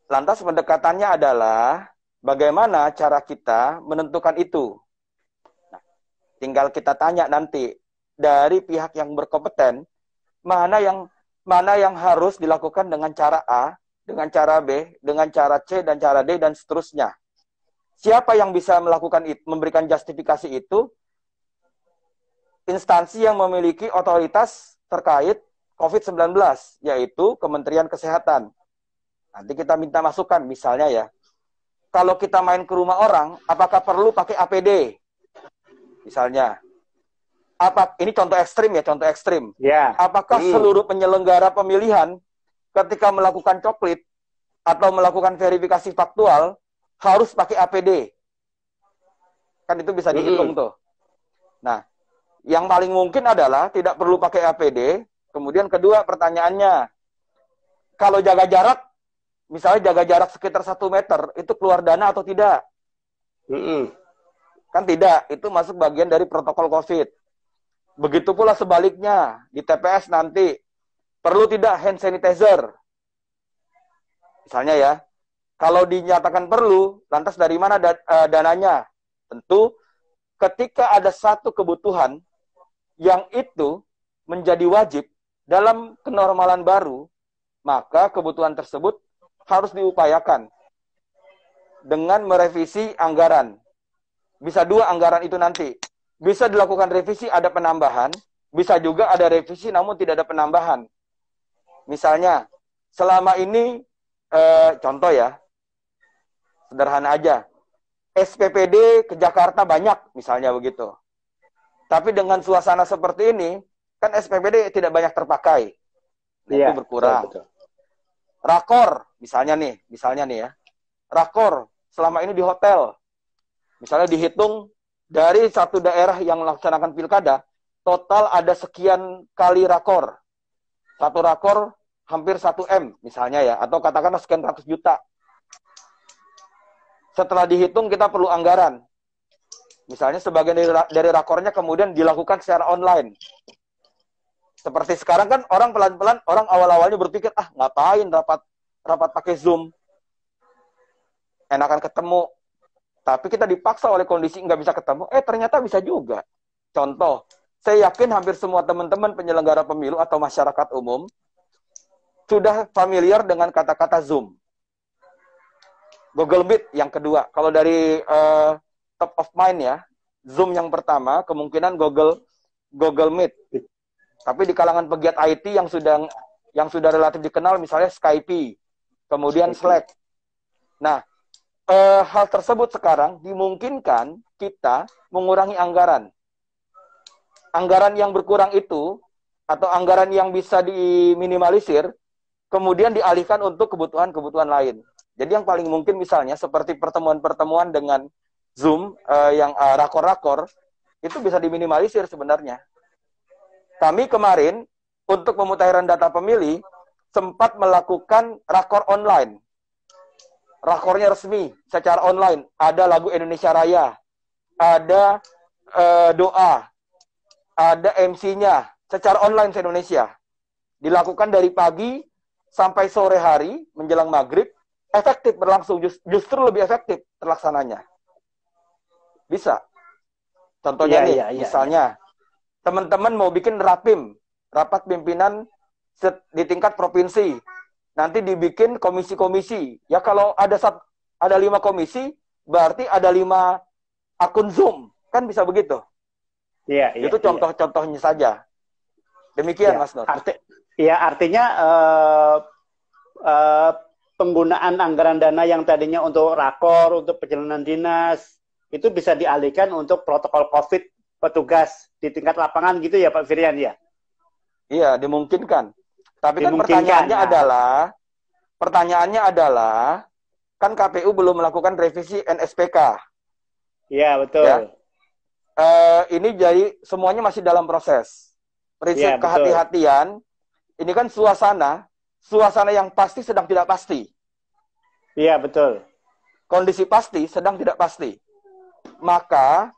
[SPEAKER 2] Lantas pendekatannya adalah bagaimana cara kita menentukan itu. Nah, tinggal kita tanya nanti dari pihak yang berkompeten, mana yang harus dilakukan dengan cara A, dengan cara B, dengan cara C, dan cara D, dan seterusnya. Siapa yang bisa melakukan itu, memberikan justifikasi itu? Instansi yang memiliki otoritas terkait COVID-19, yaitu Kementerian Kesehatan. Nanti kita minta masukan, misalnya ya, kalau kita main ke rumah orang, apakah perlu pakai APD? Misalnya. Ini contoh ekstrim ya, contoh ekstrim.
[SPEAKER 1] Yeah.
[SPEAKER 2] Apakah seluruh penyelenggara pemilihan ketika melakukan coklit atau melakukan verifikasi faktual harus pakai APD? Kan itu bisa dihitung tuh. Nah, yang paling mungkin adalah tidak perlu pakai APD. Kemudian kedua pertanyaannya, kalau jaga jarak, misalnya jaga jarak sekitar 1 meter, itu keluar dana atau tidak? Kan tidak, itu masuk bagian dari protokol COVID. Begitu pula sebaliknya, di TPS nanti, perlu tidak hand sanitizer? Misalnya ya, kalau dinyatakan perlu, lantas dari mana dananya? Tentu, ketika ada satu kebutuhan yang itu menjadi wajib dalam kenormalan baru, maka kebutuhan tersebut harus diupayakan dengan merevisi anggaran. Bisa 2 anggaran itu nanti. Bisa dilakukan revisi, ada penambahan. Bisa juga ada revisi namun tidak ada penambahan. Misalnya, selama ini, contoh ya, sederhana aja, SPPD ke Jakarta banyak, misalnya begitu. Tapi dengan suasana seperti ini, kan SPPD tidak banyak terpakai. Itu berkurang. Betul. Rakor, misalnya nih ya. Rakor, selama ini di hotel. Misalnya dihitung dari satu daerah yang melaksanakan pilkada, total ada sekian kali rakor. Satu rakor hampir 1 M, misalnya ya. Atau katakanlah sekian ratus juta. Setelah dihitung, kita perlu anggaran. Misalnya sebagian dari rakornya kemudian dilakukan secara online. Seperti sekarang kan orang pelan-pelan, orang awal-awalnya berpikir, ngapain rapat pakai Zoom. Enakan ketemu. Tapi kita dipaksa oleh kondisi nggak bisa ketemu. Ternyata bisa juga. Contoh, saya yakin hampir semua teman-teman penyelenggara pemilu atau masyarakat umum sudah familiar dengan kata-kata Zoom. Google Meet yang kedua. Kalau dari top of mind ya. Zoom yang pertama, kemungkinan Google Meet. Tapi di kalangan pegiat IT yang sudah relatif dikenal, misalnya Skype, kemudian Slack. Nah, hal tersebut sekarang dimungkinkan kita mengurangi anggaran. Anggaran yang berkurang itu, atau anggaran yang bisa diminimalisir, kemudian dialihkan untuk kebutuhan-kebutuhan lain. Jadi yang paling mungkin misalnya seperti pertemuan-pertemuan dengan Zoom yang rakor-rakor, itu bisa diminimalisir sebenarnya. Kami kemarin untuk pemutahiran data pemilih sempat melakukan rakor online. Rakornya resmi secara online. Ada lagu Indonesia Raya, ada doa, ada MC-nya secara online se-Indonesia. Dilakukan dari pagi sampai sore hari menjelang maghrib, efektif berlangsung, justru lebih efektif terlaksananya. Bisa. Contohnya misalnya teman-teman mau bikin rapim, rapat pimpinan di tingkat provinsi. Nanti dibikin komisi-komisi. Ya kalau ada 5 komisi, berarti ada 5 akun Zoom. Kan bisa begitu. Itu contoh-contohnya saja. Demikian, Mas Nur.
[SPEAKER 1] Artinya penggunaan anggaran dana yang tadinya untuk rakor, untuk perjalanan dinas, itu bisa dialihkan untuk protokol COVID petugas di tingkat lapangan gitu ya Pak Firian ya?
[SPEAKER 2] Iya, dimungkinkan. Tapi kan pertanyaannya adalah, kan KPU belum melakukan revisi NSPK.
[SPEAKER 1] Iya, betul. Ya?
[SPEAKER 2] Ini jadi semuanya masih dalam proses. Prinsip kehati-hatian, ini kan suasana yang pasti sedang tidak pasti.
[SPEAKER 1] Iya, betul.
[SPEAKER 2] Kondisi pasti sedang tidak pasti. Maka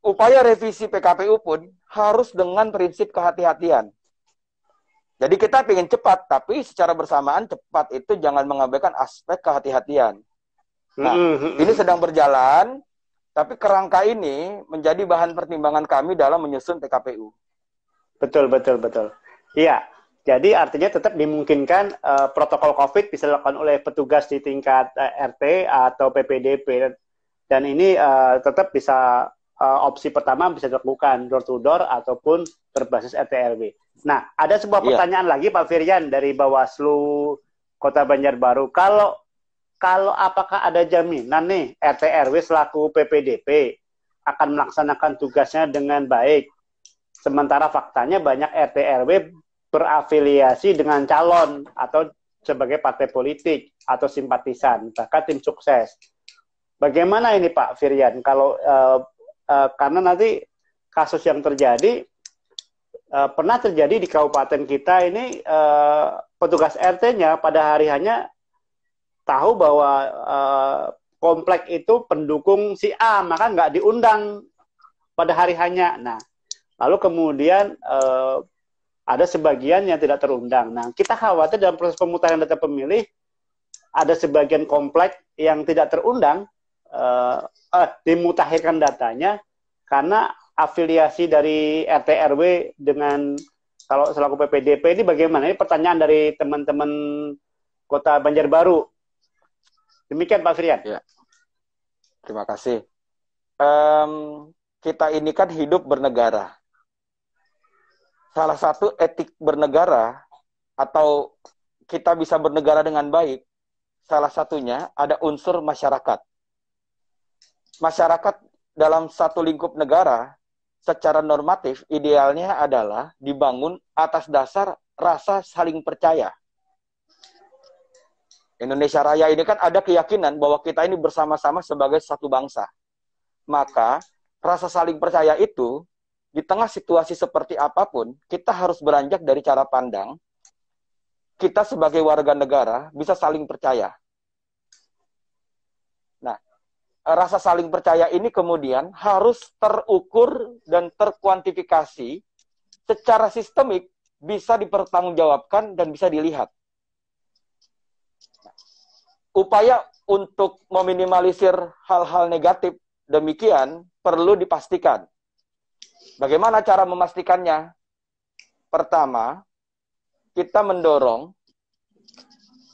[SPEAKER 2] upaya revisi PKPU pun harus dengan prinsip kehati-hatian. Jadi kita ingin cepat, tapi secara bersamaan cepat itu jangan mengabaikan aspek kehati-hatian. Nah, ini sedang berjalan, tapi kerangka ini menjadi bahan pertimbangan kami dalam menyusun PKPU.
[SPEAKER 1] Betul. Iya, jadi artinya tetap dimungkinkan protokol COVID bisa dilakukan oleh petugas di tingkat RT atau PPDP. Dan ini tetap bisa opsi pertama bisa dilakukan door to door ataupun berbasis RT RW. Nah, ada sebuah pertanyaan lagi Pak Firian dari Bawaslu Kota Banjarbaru. Kalau apakah ada jaminan nih RT RW selaku PPDP akan melaksanakan tugasnya dengan baik? Sementara faktanya banyak RT RW berafiliasi dengan calon atau sebagai partai politik atau simpatisan, bahkan tim sukses. Bagaimana ini Pak Firian? Kalau karena nanti kasus yang terjadi pernah terjadi di kabupaten kita ini petugas RT-nya pada hari hanya tahu bahwa komplek itu pendukung si A, maka nggak diundang pada hari hanya. Nah, lalu kemudian ada sebagian yang tidak terundang. Nah, kita khawatir dalam proses pemutahiran data pemilih ada sebagian komplek yang tidak terundang dimutakhirkan datanya karena afiliasi dari RT RW dengan kalau selaku PPDP ini bagaimana? Ini pertanyaan dari teman-teman Kota Banjarbaru. Demikian Pak Firian.
[SPEAKER 2] Ya. Terima kasih. Kita ini kan hidup bernegara. Salah satu etik bernegara atau kita bisa bernegara dengan baik, salah satunya ada unsur masyarakat. Masyarakat dalam satu lingkup negara secara normatif idealnya adalah dibangun atas dasar rasa saling percaya. Indonesia Raya ini kan ada keyakinan bahwa kita ini bersama-sama sebagai satu bangsa. Maka rasa saling percaya itu di tengah situasi seperti apapun kita harus beranjak dari cara pandang kita sebagai warga negara bisa saling percaya. Rasa saling percaya ini kemudian harus terukur dan terkuantifikasi secara sistemik, bisa dipertanggungjawabkan dan bisa dilihat. Upaya untuk meminimalisir hal-hal negatif demikian perlu dipastikan. Bagaimana cara memastikannya? Pertama, kita mendorong,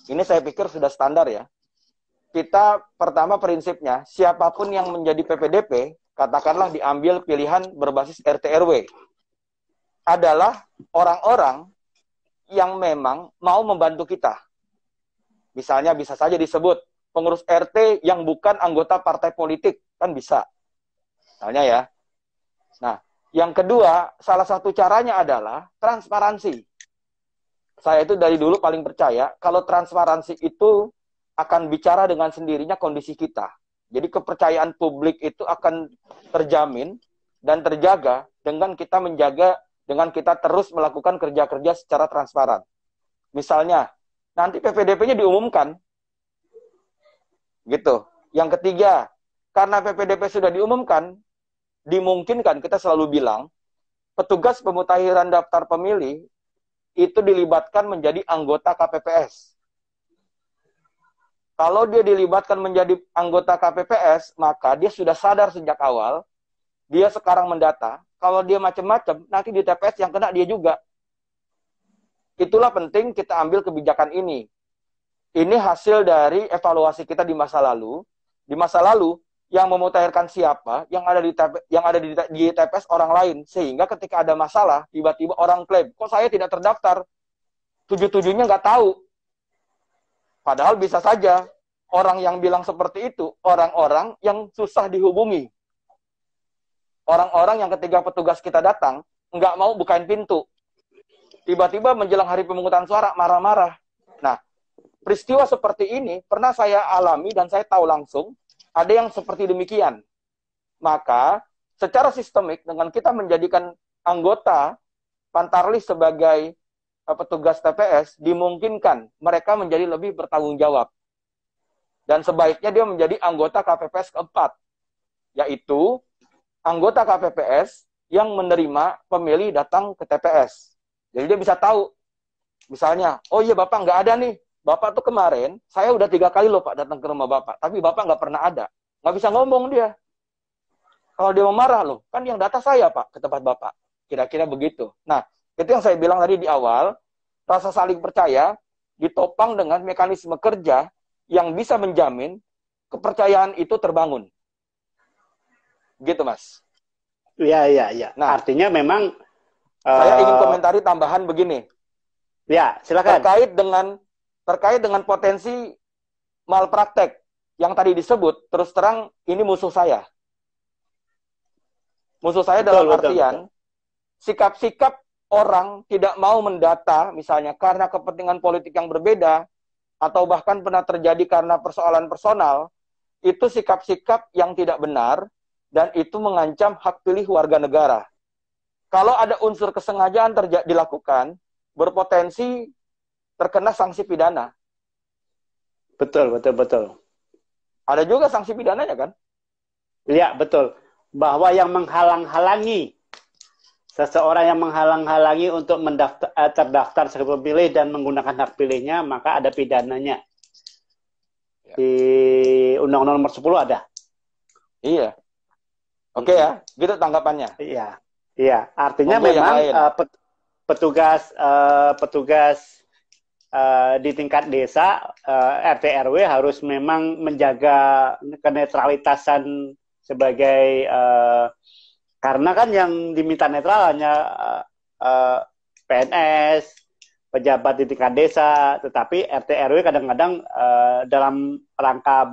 [SPEAKER 2] ini saya pikir sudah standar ya, kita pertama prinsipnya, siapapun yang menjadi PPDP, katakanlah diambil pilihan berbasis RT RW, adalah orang-orang yang memang mau membantu kita. Misalnya bisa saja disebut pengurus RT yang bukan anggota partai politik, kan bisa. Misalnya ya. Nah, yang kedua, salah satu caranya adalah transparansi. Saya itu dari dulu paling percaya, kalau transparansi itu akan bicara dengan sendirinya kondisi kita. Jadi kepercayaan publik itu akan terjamin dan terjaga dengan kita dengan kita terus melakukan kerja-kerja secara transparan. Misalnya, nanti PPDP-nya diumumkan. Gitu. Yang ketiga, karena PPDP sudah diumumkan, dimungkinkan, kita selalu bilang, petugas pemutakhiran daftar pemilih itu dilibatkan menjadi anggota KPPS. Kalau dia dilibatkan menjadi anggota KPPS, maka dia sudah sadar sejak awal, dia sekarang mendata, kalau dia macam-macam, nanti di TPS yang kena dia juga. Itulah penting kita ambil kebijakan ini. Ini hasil dari evaluasi kita di masa lalu. Di masa lalu, yang memutakhirkan siapa, yang ada di TPS orang lain. Sehingga ketika ada masalah, tiba-tiba orang klaim, kok saya tidak terdaftar? Tujuh-tujuhnya nggak tahu. Padahal bisa saja orang yang bilang seperti itu, orang-orang yang susah dihubungi. Orang-orang yang ketika petugas kita datang, nggak mau bukain pintu. Tiba-tiba menjelang hari pemungutan suara, marah-marah. Nah, peristiwa seperti ini pernah saya alami dan saya tahu langsung, ada yang seperti demikian. Maka, secara sistemik, dengan kita menjadikan anggota Pantarlih sebagai petugas TPS, dimungkinkan mereka menjadi lebih bertanggung jawab. Dan sebaiknya dia menjadi anggota KPPS keempat, yaitu anggota KPPS yang menerima pemilih datang ke TPS. Jadi dia bisa tahu, misalnya, oh iya Bapak nggak ada nih, Bapak tuh kemarin, saya udah 3 kali loh Pak datang ke rumah Bapak, tapi Bapak nggak pernah ada. Nggak bisa ngomong dia. Kalau dia mau marah loh, kan yang data saya Pak, ke tempat Bapak. Kira-kira begitu. Nah, itu yang saya bilang tadi di awal, rasa saling percaya ditopang dengan mekanisme kerja yang bisa menjamin kepercayaan itu terbangun. Gitu, Mas.
[SPEAKER 1] Iya.
[SPEAKER 2] Nah,
[SPEAKER 1] artinya memang
[SPEAKER 2] saya ingin komentari tambahan begini.
[SPEAKER 1] Ya, silakan.
[SPEAKER 2] Terkait dengan potensi malpraktek yang tadi disebut, terus terang ini musuh saya. Musuh saya dalam artian sikap-sikap orang tidak mau mendata, misalnya karena kepentingan politik yang berbeda, atau bahkan pernah terjadi karena persoalan personal, itu sikap-sikap yang tidak benar, dan itu mengancam hak pilih warga negara. Kalau ada unsur kesengajaan dilakukan, berpotensi terkena sanksi pidana.
[SPEAKER 1] Betul.
[SPEAKER 2] Ada juga sanksi pidananya kan?
[SPEAKER 1] Iya, betul. Bahwa yang menghalang-halangi, seseorang yang menghalang-halangi untuk terdaftar sebagai pemilih dan menggunakan hak pilihnya, maka ada pidananya. Ya. Di Undang-Undang Nomor 10 ada.
[SPEAKER 2] Iya. Oke ya, gitu tanggapannya.
[SPEAKER 1] Iya. Artinya memang petugas di tingkat desa, RT RW harus memang menjaga kenetralitasan sebagai karena kan yang diminta netral hanya PNS, pejabat di tingkat desa, tetapi RT RW kadang-kadang dalam rangka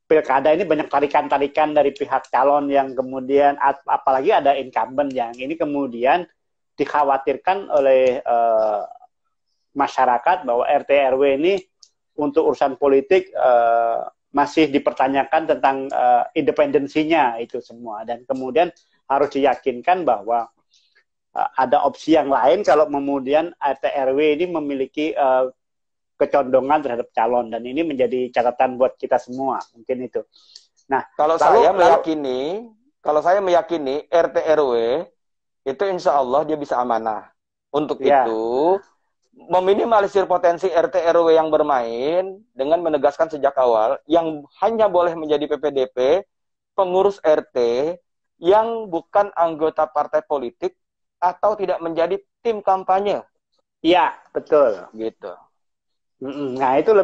[SPEAKER 1] pilkada ini banyak tarikan-tarikan dari pihak calon yang kemudian apalagi ada incumbent yang ini kemudian dikhawatirkan oleh masyarakat bahwa RT RW ini untuk urusan politik masih dipertanyakan tentang independensinya itu semua, dan kemudian harus diyakinkan bahwa ada opsi yang lain kalau kemudian RT RW ini memiliki kecondongan terhadap calon, dan ini menjadi catatan buat kita semua mungkin itu. Nah, kalau
[SPEAKER 2] saya meyakini RT RW itu insya Allah dia bisa amanah. Untuk itu meminimalisir potensi RT RW yang bermain dengan menegaskan sejak awal yang hanya boleh menjadi PPDP pengurus RT yang bukan anggota partai politik atau tidak menjadi tim kampanye.
[SPEAKER 1] Iya, betul.
[SPEAKER 2] Gitu.
[SPEAKER 1] Nah, itu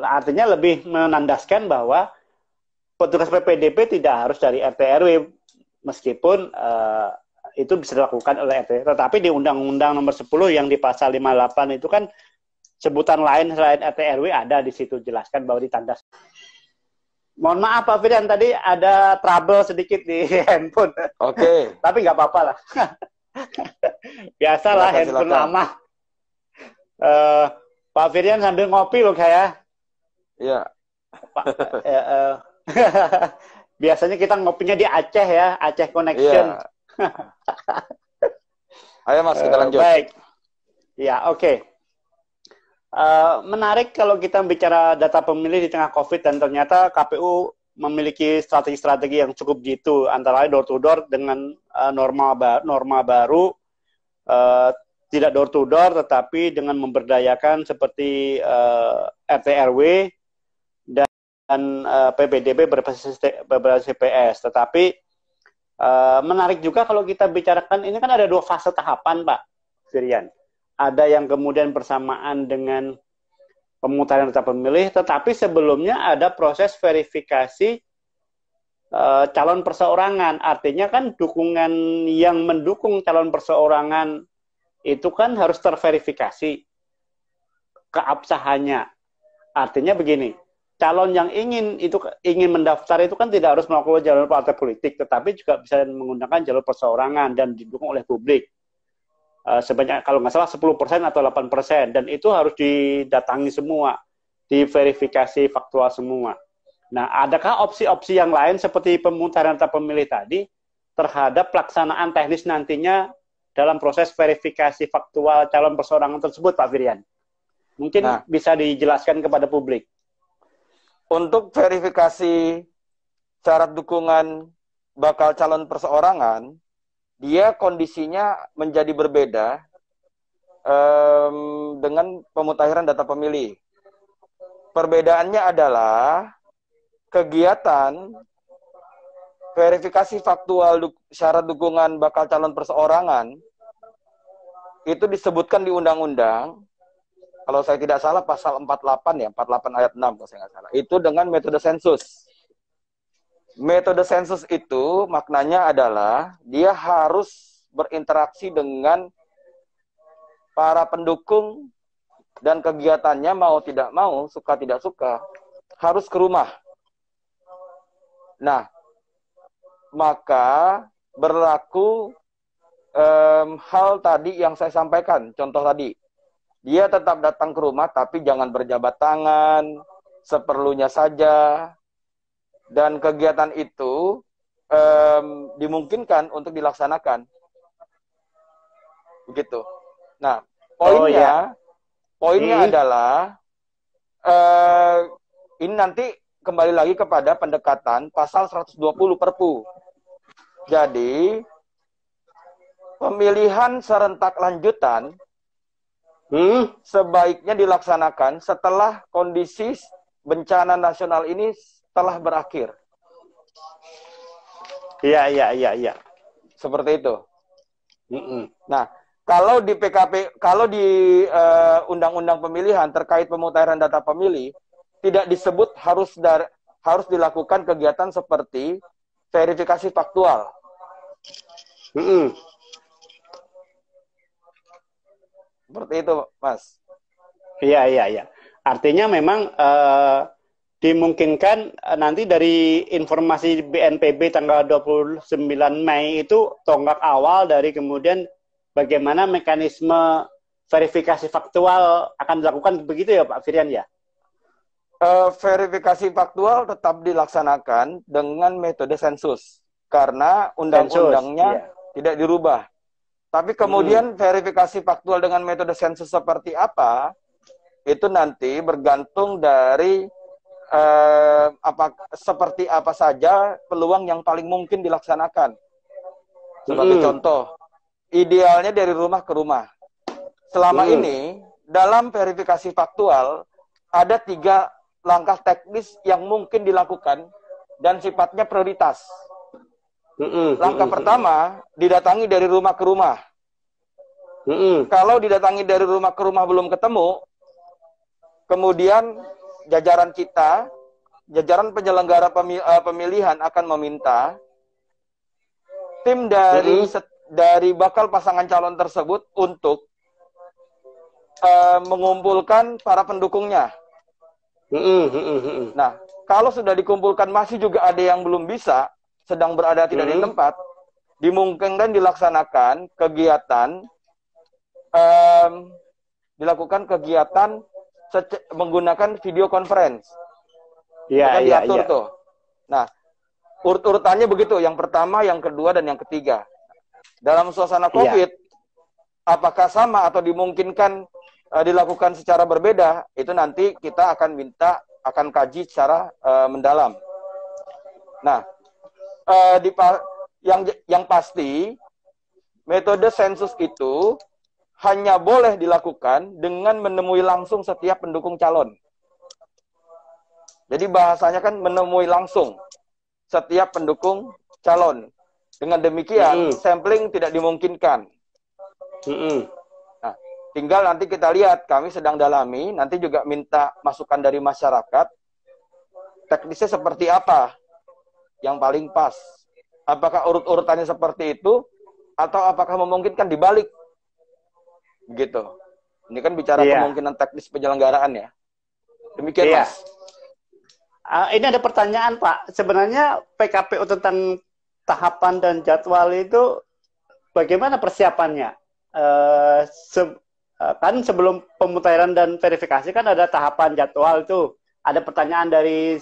[SPEAKER 1] artinya lebih menandaskan bahwa petugas PPDB tidak harus dari RT RW, meskipun itu bisa dilakukan oleh RT. Tetapi di Undang-Undang Nomor 10 yang di pasal 58 itu kan sebutan lain selain RT RW ada di situ, jelaskan bahwa ditandas. Mohon maaf Pak Firyan, tadi ada trouble sedikit di handphone.
[SPEAKER 2] Oke.
[SPEAKER 1] Tapi nggak apa-apa lah. Biasalah handphone
[SPEAKER 2] silakan.
[SPEAKER 1] lama. Pak Firyan sambil ngopi loh saya.
[SPEAKER 2] Iya.
[SPEAKER 1] Pak, biasanya kita ngopinya di Aceh ya, Aceh Connection.
[SPEAKER 2] Iya. Ayo Mas, kita lanjut.
[SPEAKER 1] Baik. Ya, oke. Menarik kalau kita bicara data pemilih di tengah COVID, dan ternyata KPU memiliki strategi-strategi yang cukup jitu, antara lain door to door dengan norma baru, tidak door to door tetapi dengan memberdayakan seperti RT RW dan PPDB berbasis CPS. Tetapi menarik juga kalau kita bicarakan, ini kan ada 2 fase tahapan Pak Firyan. Ada yang kemudian bersamaan dengan pemutaran data pemilih, tetapi sebelumnya ada proses verifikasi calon perseorangan. Artinya kan dukungan yang mendukung calon perseorangan itu kan harus terverifikasi keabsahannya. Artinya begini, calon yang ingin mendaftar itu kan tidak harus melakukan jalur partai politik, tetapi juga bisa menggunakan jalur perseorangan dan didukung oleh publik. Sebanyak kalau nggak salah 10% atau 8%, dan itu harus didatangi semua, diverifikasi faktual semua. Nah, adakah opsi-opsi yang lain seperti pemutaran data pemilih tadi terhadap pelaksanaan teknis nantinya dalam proses verifikasi faktual calon perseorangan tersebut, Pak Firyan? Mungkin bisa dijelaskan kepada publik.
[SPEAKER 2] Untuk verifikasi syarat dukungan bakal calon perseorangan, dia kondisinya menjadi berbeda dengan pemutahiran data pemilih. Perbedaannya adalah kegiatan verifikasi faktual syarat dukungan bakal calon perseorangan itu disebutkan di undang-undang, kalau saya tidak salah pasal 48 ya, 48 ayat 6 kalau saya nggak salah. Itu dengan metode sensus. Metode sensus itu maknanya adalah dia harus berinteraksi dengan para pendukung dan kegiatannya mau tidak mau, suka tidak suka, harus ke rumah. Nah, maka berlaku hal tadi yang saya sampaikan, contoh tadi. Dia tetap datang ke rumah tapi jangan berjabat tangan, seperlunya saja. Dan kegiatan itu dimungkinkan untuk dilaksanakan. Begitu. Nah, poinnya adalah ini nanti kembali lagi kepada pendekatan pasal 120 Perpu. Jadi, pemilihan serentak lanjutan sebaiknya dilaksanakan setelah kondisi bencana nasional ini telah berakhir.
[SPEAKER 1] Iya.
[SPEAKER 2] Seperti itu. Nah, kalau di PKP, kalau di undang-undang pemilihan terkait pemutahiran data pemilih, tidak disebut harus dilakukan kegiatan seperti verifikasi faktual. Seperti itu, Mas.
[SPEAKER 1] Iya. Artinya memang dimungkinkan nanti dari informasi BNPB tanggal 29 Mei itu tonggak awal dari kemudian bagaimana mekanisme verifikasi faktual akan dilakukan, begitu ya Pak Firyan ya?
[SPEAKER 2] Verifikasi faktual tetap dilaksanakan dengan metode sensus karena undang-undangnya tidak dirubah. Tapi kemudian verifikasi faktual dengan metode sensus seperti apa itu nanti bergantung dari seperti apa saja peluang yang paling mungkin dilaksanakan. Sebagai contoh, idealnya dari rumah ke rumah. Selama ini dalam verifikasi faktual ada 3 langkah teknis yang mungkin dilakukan dan sifatnya prioritas. Langkah pertama, didatangi dari rumah ke rumah. Kalau didatangi dari rumah ke rumah belum ketemu, kemudian jajaran kita, jajaran penyelenggara pemilihan akan meminta tim dari bakal pasangan calon tersebut untuk mengumpulkan para pendukungnya. Nah, kalau sudah dikumpulkan masih juga ada yang belum bisa, sedang berada tidak di tempat, dimungkinkan dilaksanakan kegiatan, dilakukan kegiatan menggunakan video conference.
[SPEAKER 1] Iya,
[SPEAKER 2] kan
[SPEAKER 1] iya,
[SPEAKER 2] diatur
[SPEAKER 1] iya.
[SPEAKER 2] tuh. Nah, urut-urutannya begitu, yang pertama, yang kedua, dan yang ketiga. Dalam suasana COVID, apakah sama atau dimungkinkan dilakukan secara berbeda, itu nanti kita akan kaji secara mendalam. Nah, yang pasti, metode sensus itu hanya boleh dilakukan dengan menemui langsung setiap pendukung calon. Jadi bahasanya kan menemui langsung setiap pendukung calon. Dengan demikian, sampling tidak dimungkinkan. Nah, tinggal nanti kita lihat, kami sedang dalami, nanti juga minta masukan dari masyarakat, teknisnya seperti apa yang paling pas. Apakah urut-urutannya seperti itu, atau apakah memungkinkan dibalik? Gitu. Ini kan bicara kemungkinan teknis penyelenggaraan ya. Demikian, Mas.
[SPEAKER 1] Ini ada pertanyaan, Pak. Sebenarnya PKPU tentang tahapan dan jadwal itu bagaimana persiapannya? Kan sebelum pemutahiran dan verifikasi kan ada tahapan jadwal itu. Ada pertanyaan dari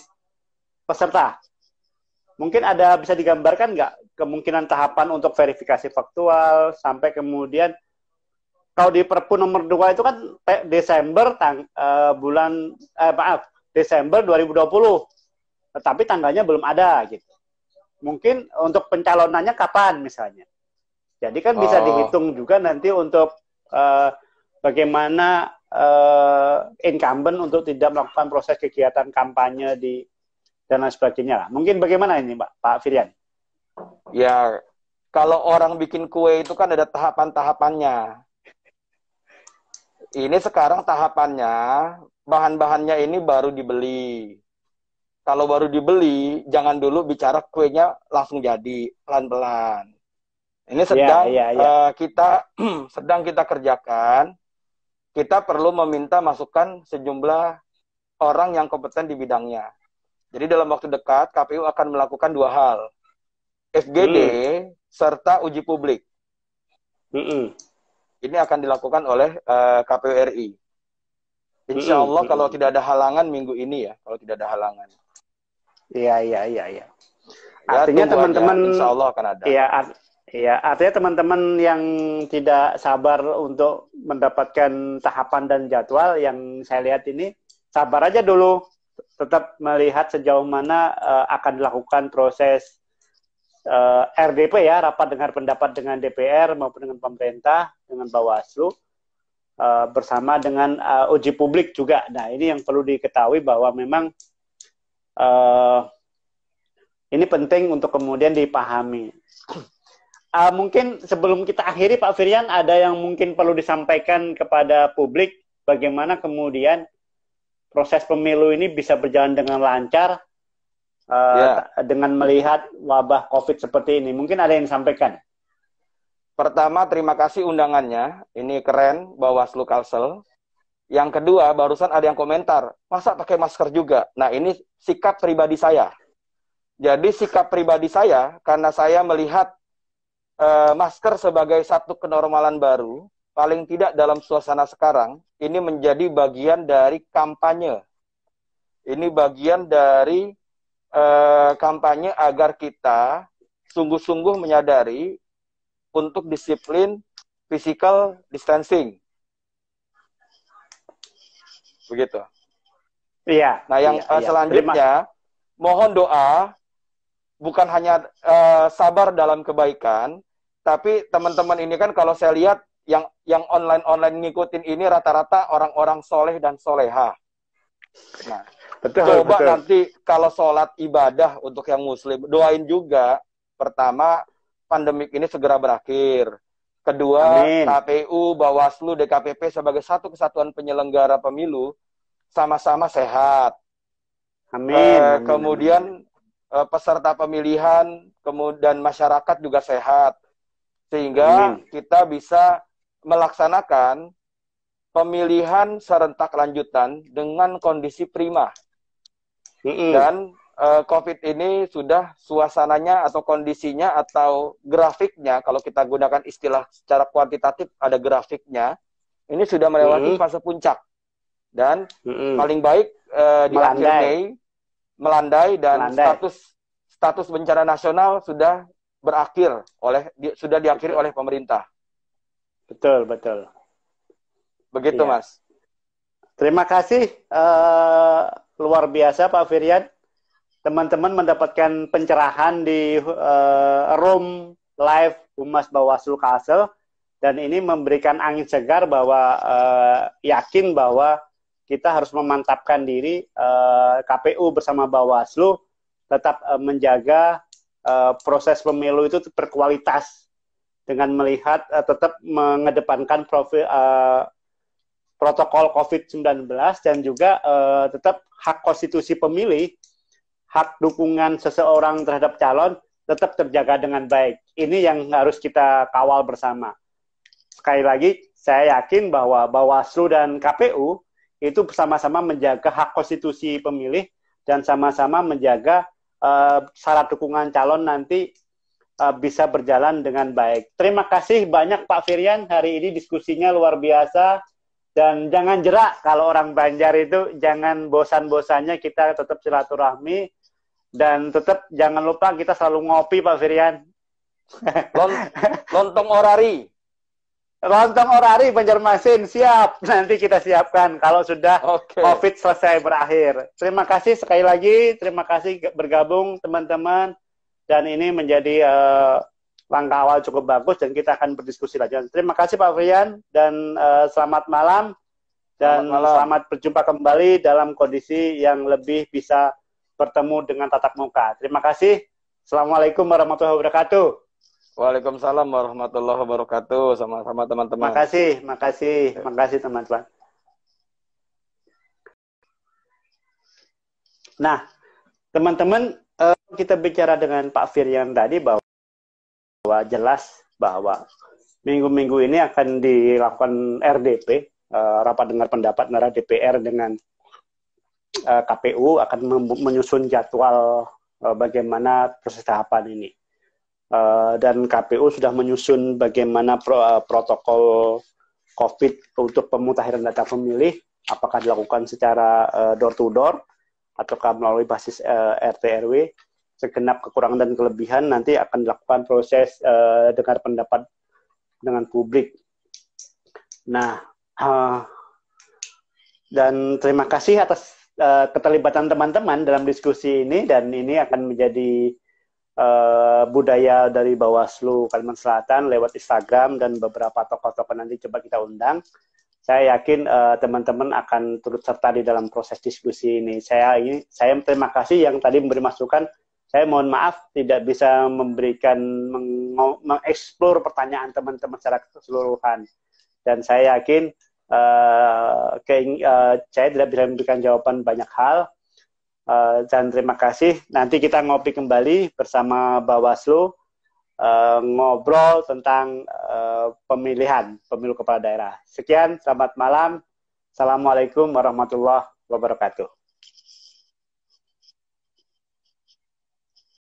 [SPEAKER 1] peserta. Mungkin bisa digambarkan nggak kemungkinan tahapan untuk verifikasi faktual sampai kemudian kalau di Perpu nomor 2 itu kan Desember Desember 2020. Tetapi tanggalnya belum ada gitu. Mungkin untuk pencalonannya kapan misalnya. Jadi kan bisa dihitung juga nanti untuk bagaimana incumbent untuk tidak melakukan proses kegiatan kampanye dan lain sebagainya lah. Mungkin bagaimana ini Pak Firian?
[SPEAKER 2] Ya, kalau orang bikin kue itu kan ada tahapan-tahapannya. Ini sekarang tahapannya, bahan-bahannya ini baru dibeli. Kalau baru dibeli, jangan dulu bicara kuenya langsung jadi, pelan-pelan. Ini sedang kita kerjakan. Kita perlu meminta masukan sejumlah orang yang kompeten di bidangnya. Jadi dalam waktu dekat, KPU akan melakukan 2 hal. FGD serta uji publik. Ini akan dilakukan oleh KPU RI. Insya Allah kalau tidak ada halangan minggu ini ya, kalau tidak ada halangan.
[SPEAKER 1] Iya. Artinya teman-teman,
[SPEAKER 2] insya Allah akan ada.
[SPEAKER 1] Iya, artinya teman-teman yang tidak sabar untuk mendapatkan tahapan dan jadwal yang saya lihat ini, sabar aja dulu. Tetap melihat sejauh mana akan dilakukan proses RDP ya, rapat dengar pendapat dengan DPR maupun dengan pemerintah, dengan Bawaslu, bersama dengan uji publik juga. Nah, ini yang perlu diketahui bahwa memang ini penting untuk kemudian dipahami. Mungkin sebelum kita akhiri, Pak Firian, ada yang mungkin perlu disampaikan kepada publik, bagaimana kemudian proses pemilu ini bisa berjalan dengan lancar, dengan melihat wabah COVID seperti ini. Mungkin ada yang disampaikan.
[SPEAKER 2] Pertama, terima kasih undangannya. Ini keren, Bawaslu Kalsel. Yang kedua, barusan ada yang komentar, masa pakai masker juga? Nah, ini sikap pribadi saya. Jadi sikap pribadi saya, karena saya melihat masker sebagai satu kenormalan baru, paling tidak dalam suasana sekarang, ini menjadi bagian dari kampanye. Ini bagian dari kampanye agar kita sungguh-sungguh menyadari untuk disiplin physical distancing. Begitu.
[SPEAKER 1] Iya.
[SPEAKER 2] Nah, yang selanjutnya, mohon doa, bukan hanya sabar dalam kebaikan, tapi teman-teman ini kan kalau saya lihat yang online ngikutin ini rata-rata orang-orang soleh dan soleha. Nah, betul. Nanti kalau sholat ibadah untuk yang muslim, doain juga. Pertama, pandemik ini segera berakhir. Kedua, KPU, Bawaslu, DKPP sebagai satu kesatuan penyelenggara pemilu, sama-sama sehat.
[SPEAKER 1] Amin.
[SPEAKER 2] Kemudian peserta pemilihan, kemudian masyarakat juga sehat. Sehingga kita bisa melaksanakan pemilihan serentak lanjutan dengan kondisi prima. Dan COVID ini sudah suasananya atau kondisinya atau grafiknya, kalau kita gunakan istilah secara kuantitatif ada grafiknya, ini sudah melewati fase puncak. Dan paling baik di akhir Mei melandai dan status bencana nasional sudah berakhir sudah diakhiri oleh pemerintah.
[SPEAKER 1] Betul, betul.
[SPEAKER 2] Begitu, Mas.
[SPEAKER 1] Terima kasih luar biasa Pak Firyan. Teman-teman mendapatkan pencerahan di room live Humas Bawaslu Kalsel, dan ini memberikan angin segar bahwa yakin bahwa kita harus memantapkan diri, KPU bersama Bawaslu tetap menjaga proses pemilu itu berkualitas dengan melihat tetap mengedepankan protokol COVID-19 dan juga tetap hak konstitusi pemilih, hak dukungan seseorang terhadap calon tetap terjaga dengan baik. Ini yang harus kita kawal bersama. Sekali lagi, saya yakin bahwa Bawaslu dan KPU itu sama-sama menjaga hak konstitusi pemilih dan sama-sama menjaga syarat dukungan calon nanti bisa berjalan dengan baik. Terima kasih banyak Pak Firyan, hari ini diskusinya luar biasa, dan jangan jerak kalau orang Banjar itu, jangan bosan-bosannya kita tetap silaturahmi, dan tetap jangan lupa kita selalu ngopi Pak Firyan.
[SPEAKER 2] Lontong orari.
[SPEAKER 1] Lontong orari Banjarmasin, siap. Nanti kita siapkan kalau sudah COVID selesai berakhir. Terima kasih sekali lagi, terima kasih bergabung teman-teman. Dan ini menjadi langkah awal cukup bagus dan kita akan berdiskusi lagi. Terima kasih Pak Firyan dan selamat malam. Dan selamat berjumpa kembali dalam kondisi yang lebih bisa bertemu dengan tatap muka. Terima kasih. Assalamualaikum warahmatullahi wabarakatuh.
[SPEAKER 2] Waalaikumsalam warahmatullahi wabarakatuh. Sama-sama teman-teman.
[SPEAKER 1] Makasih teman-teman. Nah, teman-teman, kita bicara dengan Pak Firyan tadi bahwa jelas bahwa minggu-minggu ini akan dilakukan RDP, rapat dengar pendapat antara DPR dengan KPU akan menyusun jadwal bagaimana proses tahapan ini. Dan KPU sudah menyusun bagaimana protokol COVID untuk pemutahiran data pemilih, apakah dilakukan secara door-to-door, ataukah melalui basis RT RW. Segenap kekurangan dan kelebihan nanti akan dilakukan proses dengar pendapat dengan publik. Nah, dan terima kasih atas keterlibatan teman-teman dalam diskusi ini, dan ini akan menjadi budaya dari Bawaslu Kalimantan Selatan lewat Instagram dan beberapa tokoh-tokoh nanti coba kita undang. Saya yakin teman-teman akan turut serta di dalam proses diskusi ini. Saya terima kasih yang tadi memberi masukan. Saya mohon maaf tidak bisa memberikan mengeksplor pertanyaan teman-teman secara keseluruhan. Dan saya yakin saya tidak bisa memberikan jawaban banyak hal. Dan terima kasih. Nanti kita ngopi kembali bersama Bawaslu, ngobrol tentang pemilu kepala daerah. Sekian, selamat malam. Assalamualaikum warahmatullahi wabarakatuh.